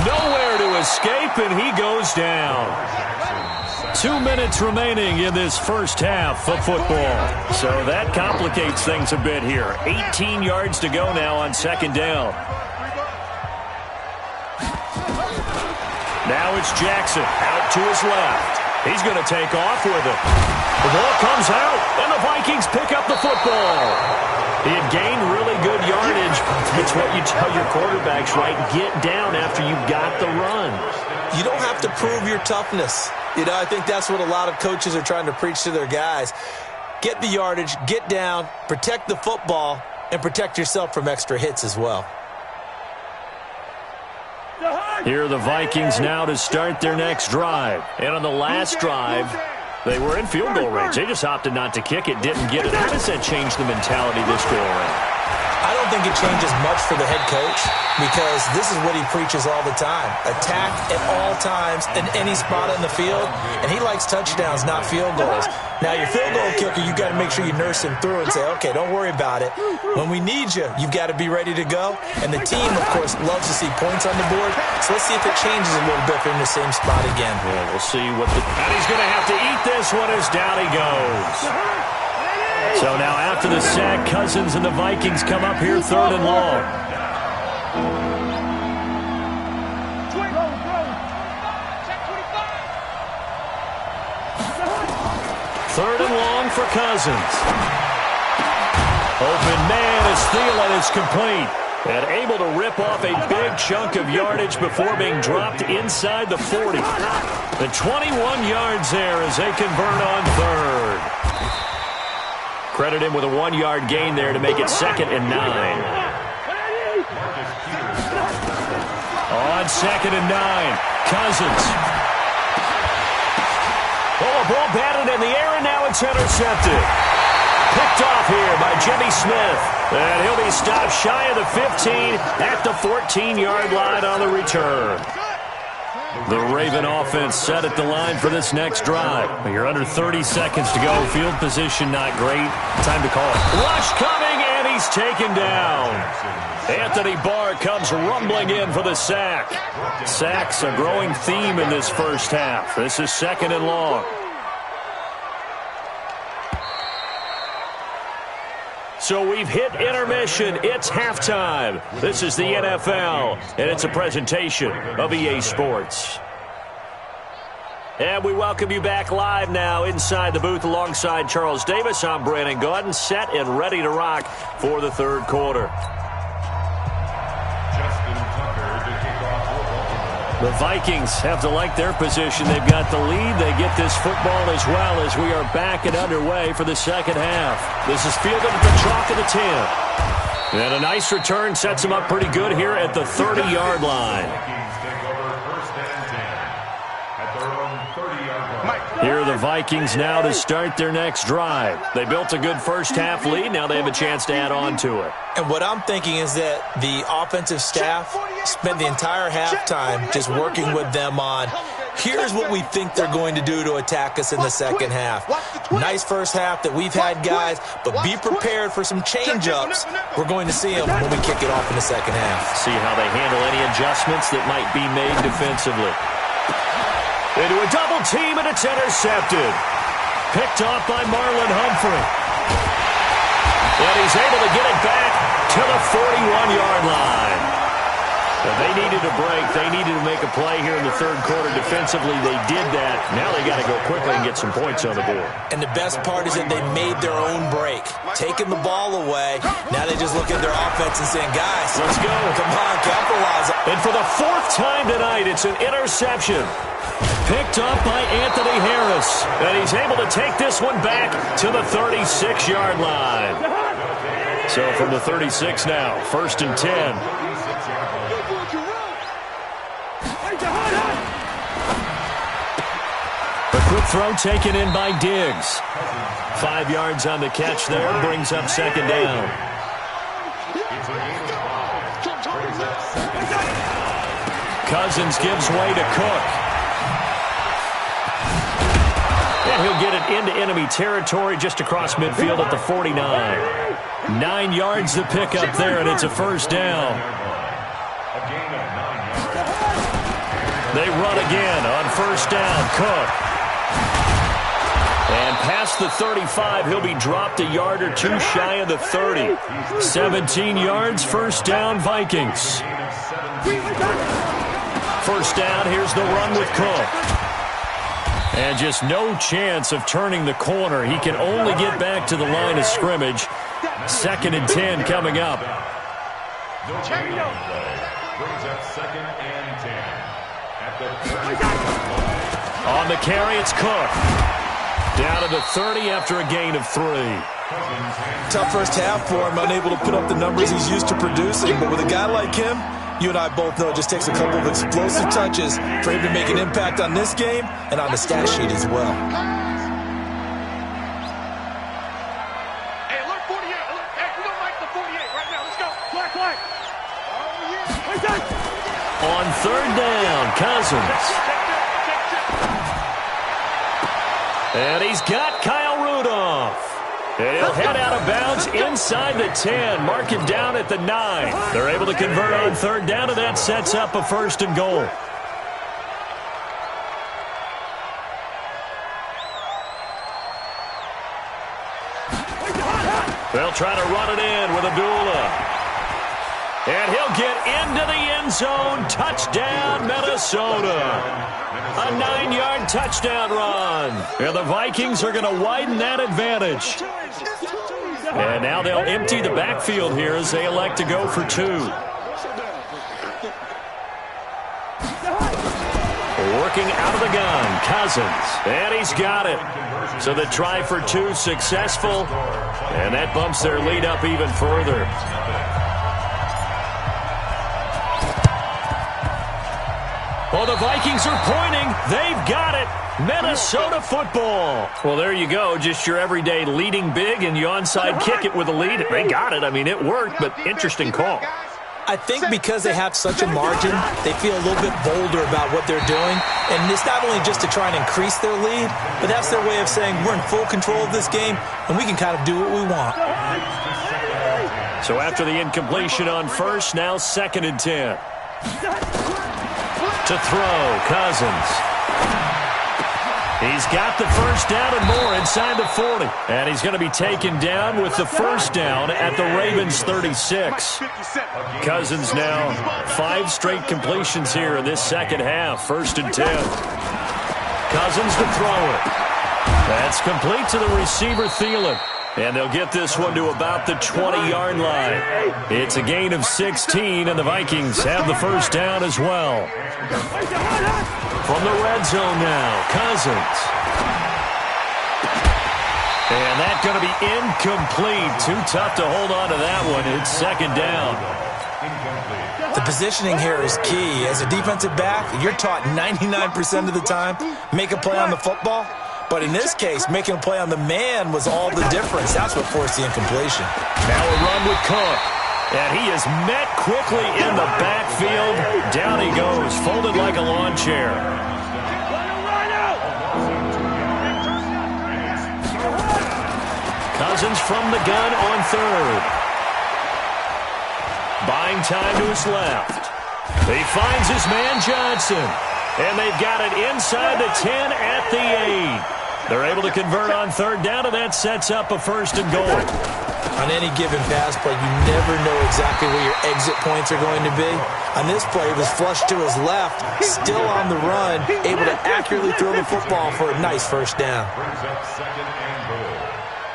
Nowhere to escape, and he goes down. 2 minutes remaining in this first half of football. So that complicates things a bit here. 18 yards to go now on second down. Now it's Jackson out to his left. He's going to take off with it. The ball comes out, and the Vikings pick up the football. He had gained really good yardage. It's what you tell your quarterbacks, right? Get down after you've got the run. You don't have to prove your toughness. I think that's what a lot of coaches are trying to preach to their guys. Get the yardage, get down, protect the football, and protect yourself from extra hits as well. Here are the Vikings now to start their next drive. And on the last drive, they were in field goal range. They just opted not to kick it, didn't get it. How does that change the mentality this go around? I don't think it changes much for the head coach, because this is what he preaches all the time. Attack at all times in any spot on the field, and he likes touchdowns, not field goals. Now, your field goal kicker, you've got to make sure you nurse him through and say, okay, don't worry about it. When we need you, you've got to be ready to go. And the team, of course, loves to see points on the board. So let's see if it changes a little bit if they're in the same spot again. Yeah, we'll see what the... And he's going to have to eat this one as down he goes. So now after the sack, Cousins and the Vikings come up here third and long. Third and long for Cousins. Open man as Thielen is complete. And able to rip off a big chunk of yardage before being dropped inside the 40. The 21 yards there as they convert on third. Credit him with a 1-yard gain there to make it 2nd and 9. On 2nd and 9, Cousins. Oh, a ball batted in the air, and now it's intercepted. Picked off here by Jimmy Smith. And he'll be stopped shy of the 15 at the 14-yard line on the return. The Raven offense set at the line for this next drive. You're under 30 seconds to go. Field position not great. Time to call it. Rush coming, and he's taken down. Anthony Barr comes rumbling in for the sack. Sacks a growing theme in this first half. This is 2nd and long. So we've hit intermission. It's halftime. This is the NFL, and it's a presentation of EA Sports. And we welcome you back live now inside the booth alongside Charles Davis. I'm Brandon Gaudin, set and ready to rock for the third quarter. Justin Tucker to kick off for Baltimore. The Vikings have to like their position. They've got the lead. They get this football as well as we are back and underway for the second half. This is fielded at the chalk of the 10. And a nice return sets them up pretty good here at the 30-yard line. Here are the Vikings now to start their next drive. They built a good first-half lead. Now they have a chance to add on to it. And what I'm thinking is that the offensive staff spent the entire halftime just working with them on, here's what we think they're going to do to attack us in the second half. Nice first half that we've had, guys, but be prepared for some change-ups. We're going to see them when we kick it off in the second half. See how they handle any adjustments that might be made defensively. Into a double team, and it's intercepted. Picked off by Marlon Humphrey. And he's able to get it back to the 41-yard line. But they needed a break. They needed to make a play here in the third quarter defensively. They did that. Now they got to go quickly and get some points on the board. And the best part is that they made their own break. Taking the ball away. Now they just look at their offense and saying, guys, let's go. Come on, capitalize. And for the fourth time tonight, it's an interception. Picked up by Anthony Harris. And he's able to take this one back to the 36-yard line. So from the 36 now, 1st and 10. A quick throw taken in by Diggs. 5 yards on the catch there, brings up second down. Cousins gives way to Cook. And he'll get it into enemy territory just across midfield at the 49. 9 yards to pick up there, and it's a first down. They run again on first down. Cook. And past the 35, he'll be dropped a yard or two shy of the 30. 17 yards, first down, Vikings. First down, here's the run with Cook. And just no chance of turning the corner. He can only get back to the line of scrimmage. 2nd and 10 coming up. Brings up 2nd and 10. On the carry, it's Cook. Down to the 30 after a gain of 3. Tough first half for him, unable to put up the numbers he's used to producing. But with a guy like him, you and I both know it just takes a couple of explosive touches for him to make an impact on this game and on the stat sheet as well. Hey, alert 48. Alert. Hey, we don't like the 48 right now. Let's go. Flag. Oh, yeah. On third down, Cousins. And he's got Kyle Rudolph. And he'll head out of bounds inside the 10. Mark him down at the 9. They're able to convert on third down, and that sets up a 1st and goal. They'll try to run it in with Abdullah. And he'll get into the end zone. Touchdown, Minnesota. A 9-yard touchdown run. And the Vikings are going to widen that advantage. And now they'll empty the backfield here as they elect to go for 2. Working out of the gun, Cousins. And he's got it. So the try for 2 successful. And that bumps their lead up even further. Well, the Vikings are pointing. They've got it. Minnesota football. Well, there you go. Just your everyday leading big, and you onside kick it with a lead. They got it. I mean, it worked, but interesting call. I think because they have such a margin, they feel a little bit bolder about what they're doing. And it's not only just to try and increase their lead, but that's their way of saying we're in full control of this game, and we can kind of do what we want. So after the incompletion on first, now 2nd and 10. To throw, Cousins. He's got the first down and more inside the 40. And he's going to be taken down with the first down at the Ravens' 36. Cousins now 5 straight completions here in this second half. 1st and 10. Cousins to throw it. That's complete to the receiver, Thielen. And they'll get this one to about the 20-yard line. It's a gain of 16, and the Vikings have the first down as well. From the red zone now, Cousins. And that's going to be incomplete. Too tough to hold on to that one. It's second down. The positioning here is key. As a defensive back, you're taught 99% of the time, make a play on the football. But in this case, making a play on the man was all the difference. That's what forced the incompletion. Now a run with Cook. And he is met quickly in the backfield. Down he goes, folded like a lawn chair. Cousins from the gun on third. Buying time to his left. He finds his man Johnson. And they've got it inside the 10 at the 8. They're able to convert on third down, and that sets up a first and goal. On any given pass play, you never know exactly where your exit points are going to be. On this play, it was flushed to his left, still on the run, able to accurately throw the football for a nice first down. Brings up second and goal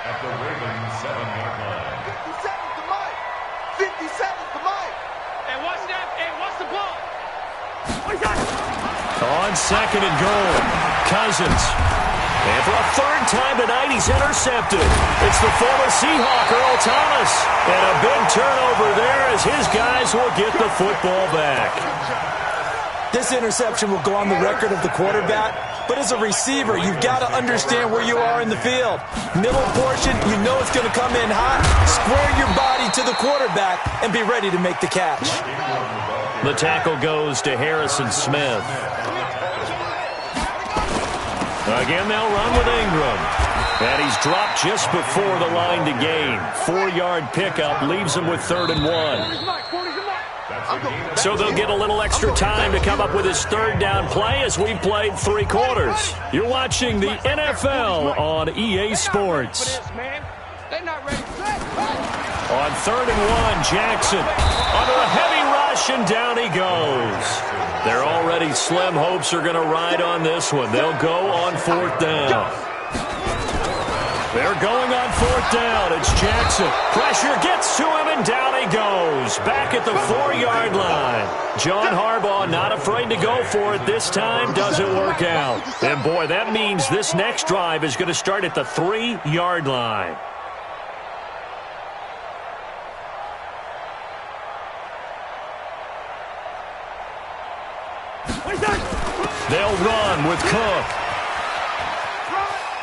at the Ravens 7-yard line. 50 seconds to Mike. 50 seconds to Mike. And watch that. And watch the ball. On second and goal, Cousins. And for a third time tonight, he's intercepted. It's the former Seahawk, Earl Thomas. And a big turnover there as his guys will get the football back. This interception will go on the record of the quarterback, but as a receiver, you've got to understand where you are in the field. Middle portion, you know it's going to come in hot. Square your body to the quarterback and be ready to make the catch. The tackle goes to Harrison Smith. Again, they'll run with Ingram. And he's dropped just before the line to gain. 4-yard pickup leaves him with 3rd and 1. So they'll get a little extra time to come up with his third down play as we've played 3 quarters. You're watching the NFL on EA Sports. On 3rd and 1, Jackson under a heavy rush, and down he goes. Their already slim hopes are going to ride on this one. They'll go on 4th down. They're going on 4th down. It's Jackson. Pressure gets to him, and down he goes. Back at the 4-yard line. John Harbaugh not afraid to go for it this time. Doesn't work out. And, boy, that means this next drive is going to start at the 3-yard line. They'll run with Cook.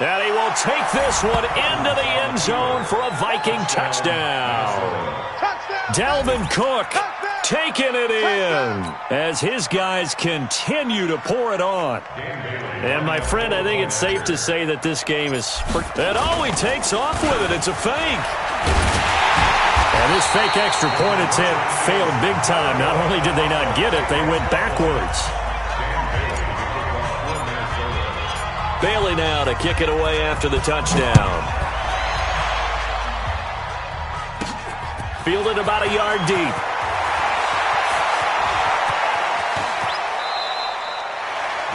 And he will take this one into the end zone for a Viking touchdown. Dalvin Cook taking it in as his guys continue to pour it on. And, my friend, I think it's safe to say that this game is... And he takes off with it. It's a fake. And this fake extra point attempt failed big time. Not only did they not get it, they went backwards. Bailey now to kick it away after the touchdown. Fielded about a yard deep.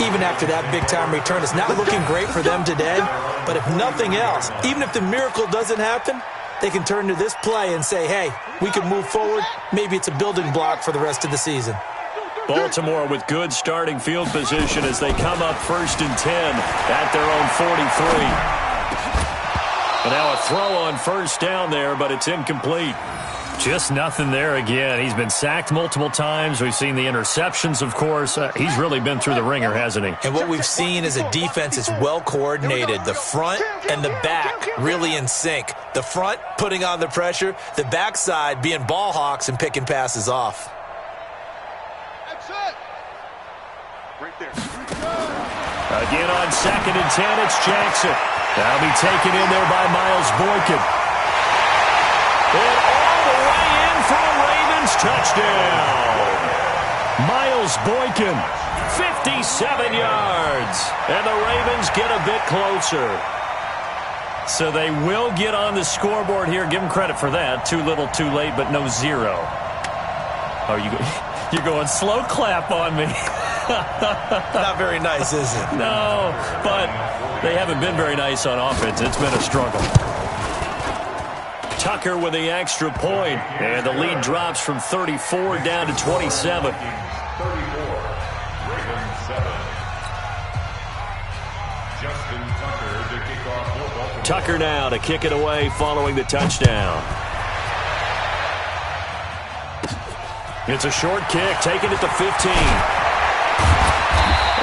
Even after that big-time return, it's not looking great for them today. But if nothing else, even if the miracle doesn't happen, they can turn to this play and say, hey, we can move forward. Maybe it's a building block for the rest of the season. Baltimore with good starting field position as they come up 1st and 10 at their own 43. And now a throw on 1st down there, but it's incomplete. Just nothing there again. He's been sacked multiple times. We've seen the interceptions, of course. He's really been through the ringer, hasn't he? And what we've seen is a defense that's well coordinated. The front and the back really in sync. The front putting on the pressure, the backside being ball hawks and picking passes off. Again on 2nd and 10, it's Jackson. That'll be taken in there by Miles Boykin. And all the way in for a Ravens touchdown. Miles Boykin, 57 yards. And the Ravens get a bit closer. So they will get on the scoreboard here. Give them credit for that. Too little, too late, but no 0. Oh, you're going slow clap on me. Not very nice, is it? No, but they haven't been very nice on offense. It's been a struggle. Tucker with the extra point. And the lead drops from 34 down to 27. 34, Ravens 7. Justin Tucker to kick off for Baltimore. Tucker now to kick it away following the touchdown. It's a short kick, taking it to 15.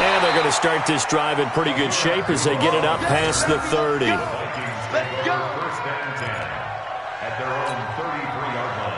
And they're going to start this drive in pretty good shape as they get it up past the 30. Vikings take over first and 10 at their own 33-yard line.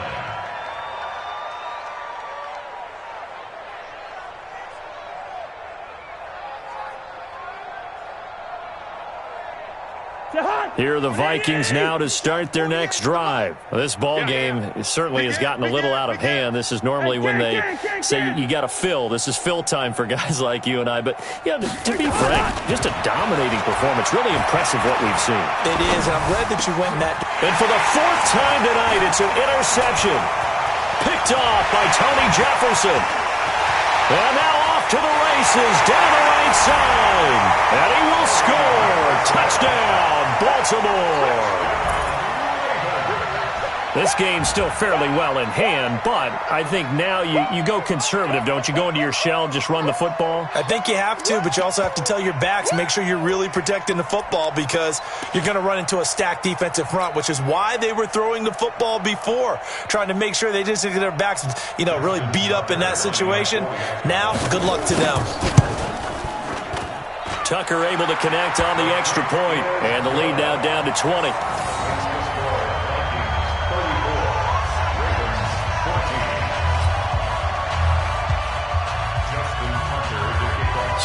Here are the Vikings now to start their next drive. This ball game certainly has gotten a little out of hand. This is normally when they say you got to fill. This is fill time for guys like you and I. But, yeah, to be frank, just a dominating performance. Really impressive what we've seen. It is, and I'm glad that you went in that. And for the fourth time tonight, it's an interception. Picked off by Tony Jefferson. And now off to the races down the right side. And he will score. Touchdown, Baltimore. This game's still fairly well in hand, but I think now you go conservative, don't you? Go into your shell, just run the football? I think you have to, but you also have to tell your backs, make sure you're really protecting the football because you're going to run into a stacked defensive front, which is why they were throwing the football before, trying to make sure they just get their backs, really beat up in that situation. Now, good luck to them. Tucker able to connect on the extra point, and the lead now down to 20.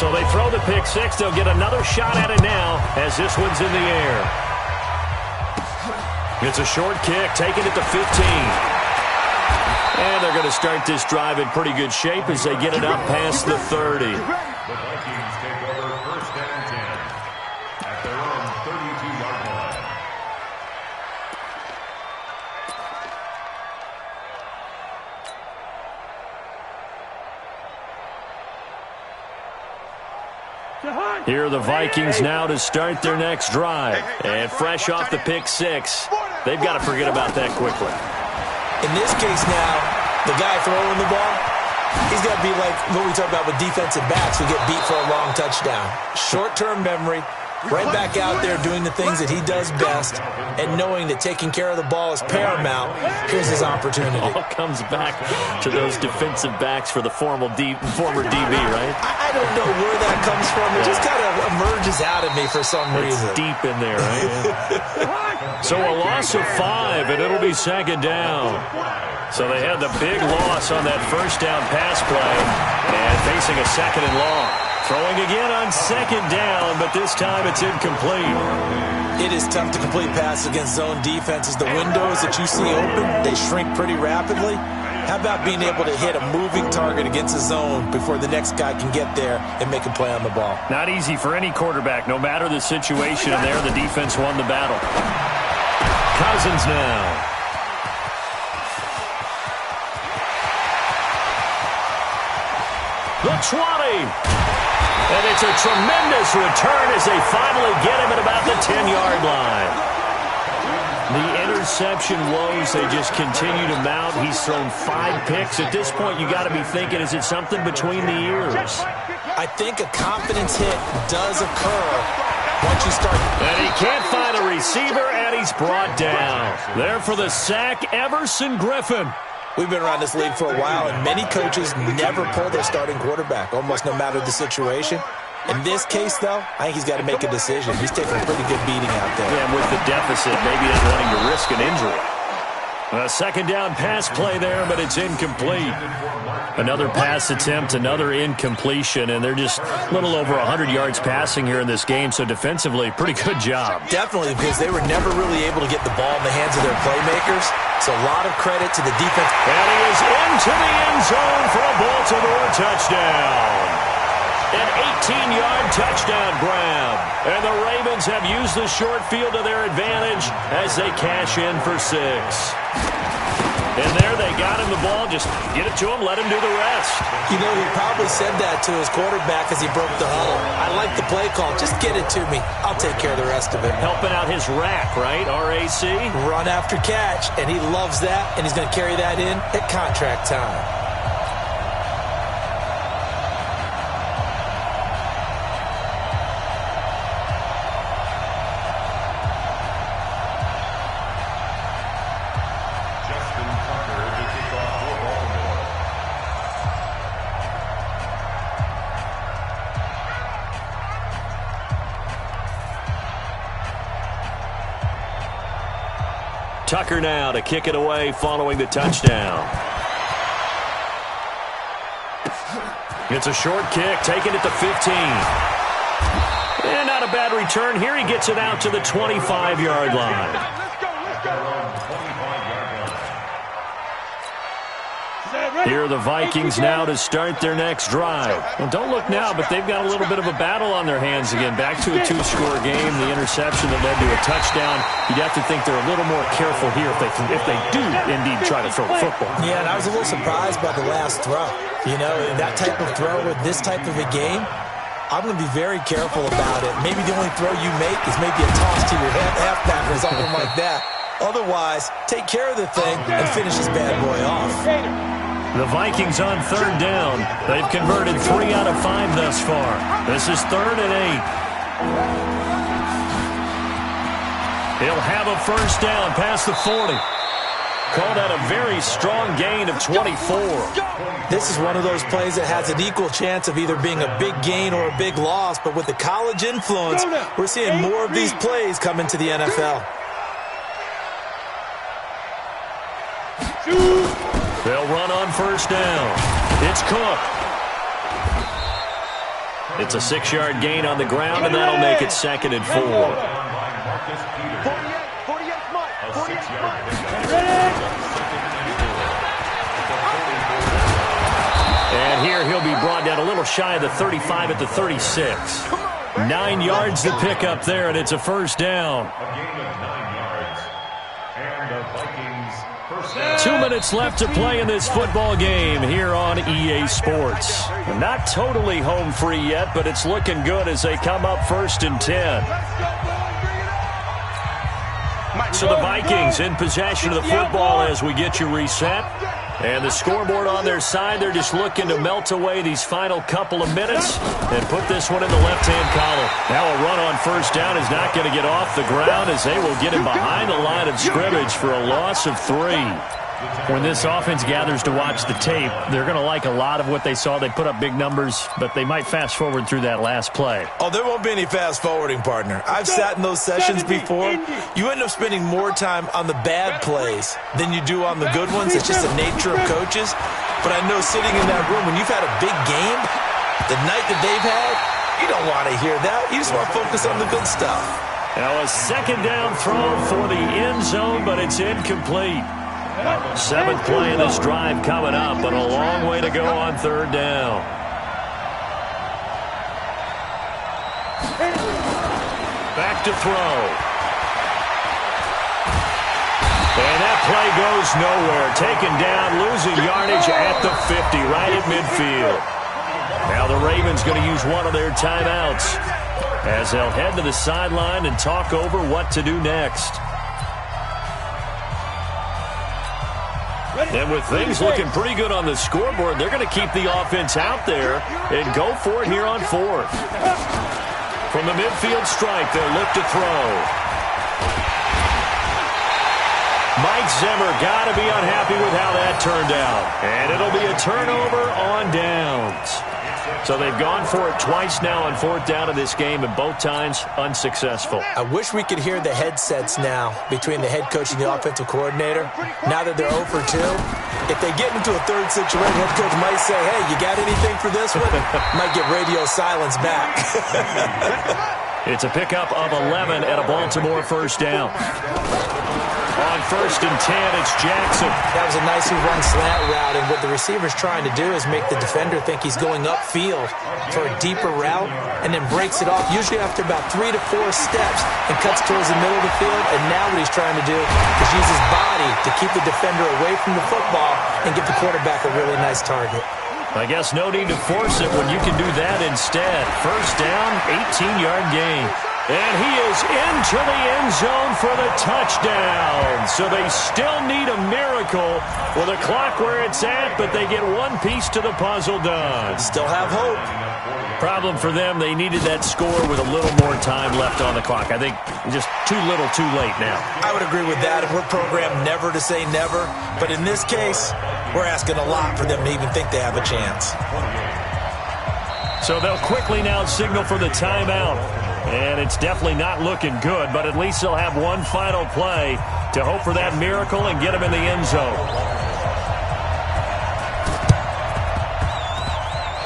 So they throw the pick six. They'll get another shot at it now as this one's in the air. It's a short kick, taking it to 15. And they're going to start this drive in pretty good shape as they get it up past the 30. The Vikings take over first and 10 at their own 32-yard line. Here are the Vikings now to start their next drive. And fresh off the pick six, they've got to forget about that quickly. In this case now, the guy throwing the ball, he's got to be like what we talk about with defensive backs who get beat for a long touchdown. Short-term memory, right back out there doing the things that he does best, and knowing that taking care of the ball is paramount. Here's his opportunity. All comes back to those defensive backs for the former DB, right? I don't know where that comes from. It just kind of emerges out of me for some reason. It's deep in there, right? So a loss of 5, and it'll be second down. So they had the big loss on that first down pass play, and facing a second and long. Throwing again on second down, but this time it's incomplete. It is tough to complete passes against zone defenses. The windows that you see open, they shrink pretty rapidly. How about being able to hit a moving target against a zone before the next guy can get there and make a play on the ball? Not easy for any quarterback, no matter the situation, and there the defense won the battle. Cousins now. The 20. And it's a tremendous return as they finally get him at about the 10-yard line. The interception woes, they just continue to mount. He's thrown 5 picks. At this point, you got to be thinking, is it something between the ears? I think a confidence hit does occur once you start. And he can't find a receiver, and he's brought down. There for the sack, Everson Griffin. We've been around this league for a while, and many coaches never pull their starting quarterback, almost no matter the situation. In this case, though, I think he's got to make a decision. He's taking a pretty good beating out there. Yeah, and with the deficit, maybe not wanting to risk an injury. A second down pass play there, but it's incomplete. Another pass attempt, another incompletion, and they're just a little over 100 yards passing here in this game, so defensively, pretty good job. Definitely, because they were never really able to get the ball in the hands of their playmakers, so a lot of credit to the defense. And he is into the end zone for a Baltimore touchdown. An 18-yard touchdown grab. And the Ravens have used the short field to their advantage as they cash in for 6. And there they got him the the ball, just get it to him, let him do the rest. You know, he probably said that to his quarterback as he broke the huddle. I like the play call. Just get it to me. I'll take care of the rest of it. Helping out his rack, right? RAC? Run after catch, and he loves that, and he's going to carry that in at contract time. Tucker now to kick it away following the touchdown. It's a short kick, taking it to 15. And not a bad return. Here he gets it out to the 25-yard line. Here are the Vikings now to start their next drive. Well, don't look now, but they've got a little bit of a battle on their hands again. Back to a two-score game. The interception that led to a touchdown. You'd have to think they're a little more careful here if they do indeed try to throw the football. Yeah, and I was a little surprised by the last throw. You know, that type of throw with this type of a game, I'm going to be very careful about it. Maybe the only throw you make is maybe a toss to your halfback or something like that. Otherwise, take care of the thing and finish this bad boy off. The Vikings on third down. They've converted 3 out of 5 thus far. This is 3rd and 8. He'll have a first down past the 40. Called out a very strong gain of 24. This is one of those plays that has an equal chance of either being a big gain or a big loss, but with the college influence, we're seeing more of these plays come into the NFL. They'll run on first down. It's Cook. It's a 6-yard gain on the ground, and that'll make it 2nd and 4. 48 Mike. And here he'll be brought down a little shy of the 35 at the 36. 9 yards to pick up there, and it's a first down. A gain of 9 yards. And the Vikings first down. 2 minutes left to play in this football game here on EA Sports. Not totally home free yet, but it's looking good as they come up 1st and 10. So the Vikings in possession of the football as we get you reset. And the scoreboard on their side, they're just looking to melt away these final couple of minutes and put this one in the left-hand column. Now a run on first down is not going to get off the ground as they will get him behind the line of scrimmage for a loss of 3. When this offense gathers to watch the tape, they're going to like a lot of what they saw. They put up big numbers, but they might fast forward through that last play. Oh, there won't be any fast forwarding, partner. I've sat in those sessions before. You end up spending more time on the bad plays than you do on the good ones. It's just the nature of coaches. But I know sitting in that room, when you've had a big game, the night that they've had, you don't want to hear that. You just want to focus on the good stuff. Now a 2nd down throw for the end zone, but it's incomplete. 7th play in this drive coming up, but a long way to go on 3rd down. Back to throw. And that play goes nowhere. Taken down, losing yardage at the 50, right at midfield. Now the Ravens going to use one of their timeouts as they'll head to the sideline and talk over what to do next. And with things looking pretty good on the scoreboard, they're going to keep the offense out there and go for it here on 4th. From the midfield stripe, they'll look to throw. Mike Zimmer got to be unhappy with how that turned out. And it'll be a turnover on downs. So they've gone for it twice now on 4th down in this game, and both times unsuccessful. I wish we could hear the headsets now between the head coach and the offensive coordinator. Now that they're 0 for 2, if they get into a third situation, head coach might say, hey, you got anything for this one? Might get radio silence back. It's a pickup of 11 at a Baltimore first down. On 1st and 10, it's Jackson. That was a nicely run slant route, and what the receiver's trying to do is make the defender think he's going upfield for a deeper route and then breaks it off, usually after about 3 to 4 steps, and cuts towards the middle of the field. And now what he's trying to do is use his body to keep the defender away from the football and give the quarterback a really nice target. I guess no need to force it when you can do that instead. First down, 18-yard gain. And he is into the end zone for the touchdown. So they still need a miracle with the clock where it's at, but they get one piece to the puzzle done. Still have hope. Problem for them, they needed that score with a little more time left on the clock. I think just too little too late now. I would agree with that. We're programmed never to say never. But in this case, we're asking a lot for them to even think they have a chance. So they'll quickly now signal for the timeout. And it's definitely not looking good, but at least they'll have one final play to hope for that miracle and get them in the end zone.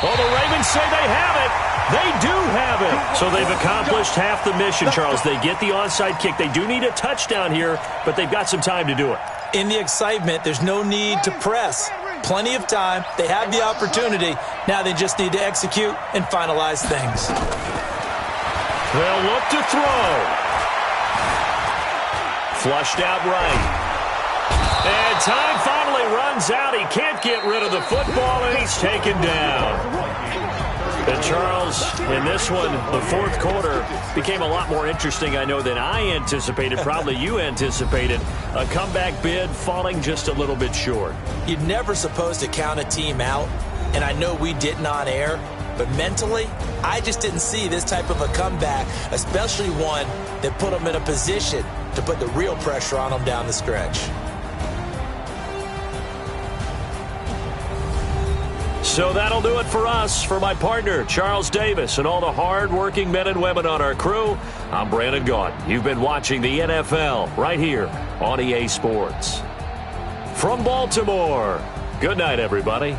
Oh, the Ravens say they have it. They do have it. So they've accomplished half the mission, Charles. They get the onside kick. They do need a touchdown here, but they've got some time to do it. In the excitement, there's no need to press. Plenty of time. They have the opportunity. Now they just need to execute and finalize things. They'll look to throw. Flushed out right. And time finally runs out. He can't get rid of the football, and he's taken down. And Charles, in this one, the fourth quarter became a lot more interesting, I know, than I anticipated. Probably you anticipated. A comeback bid falling just a little bit short. You're never supposed to count a team out, and I know we didn't on air. But mentally, I just didn't see this type of a comeback, especially one that put them in a position to put the real pressure on them down the stretch. So that'll do it for us. For my partner, Charles Davis, and all the hard-working men and women on our crew, I'm Brandon Gaudin. You've been watching the NFL right here on EA Sports. From Baltimore, good night, everybody.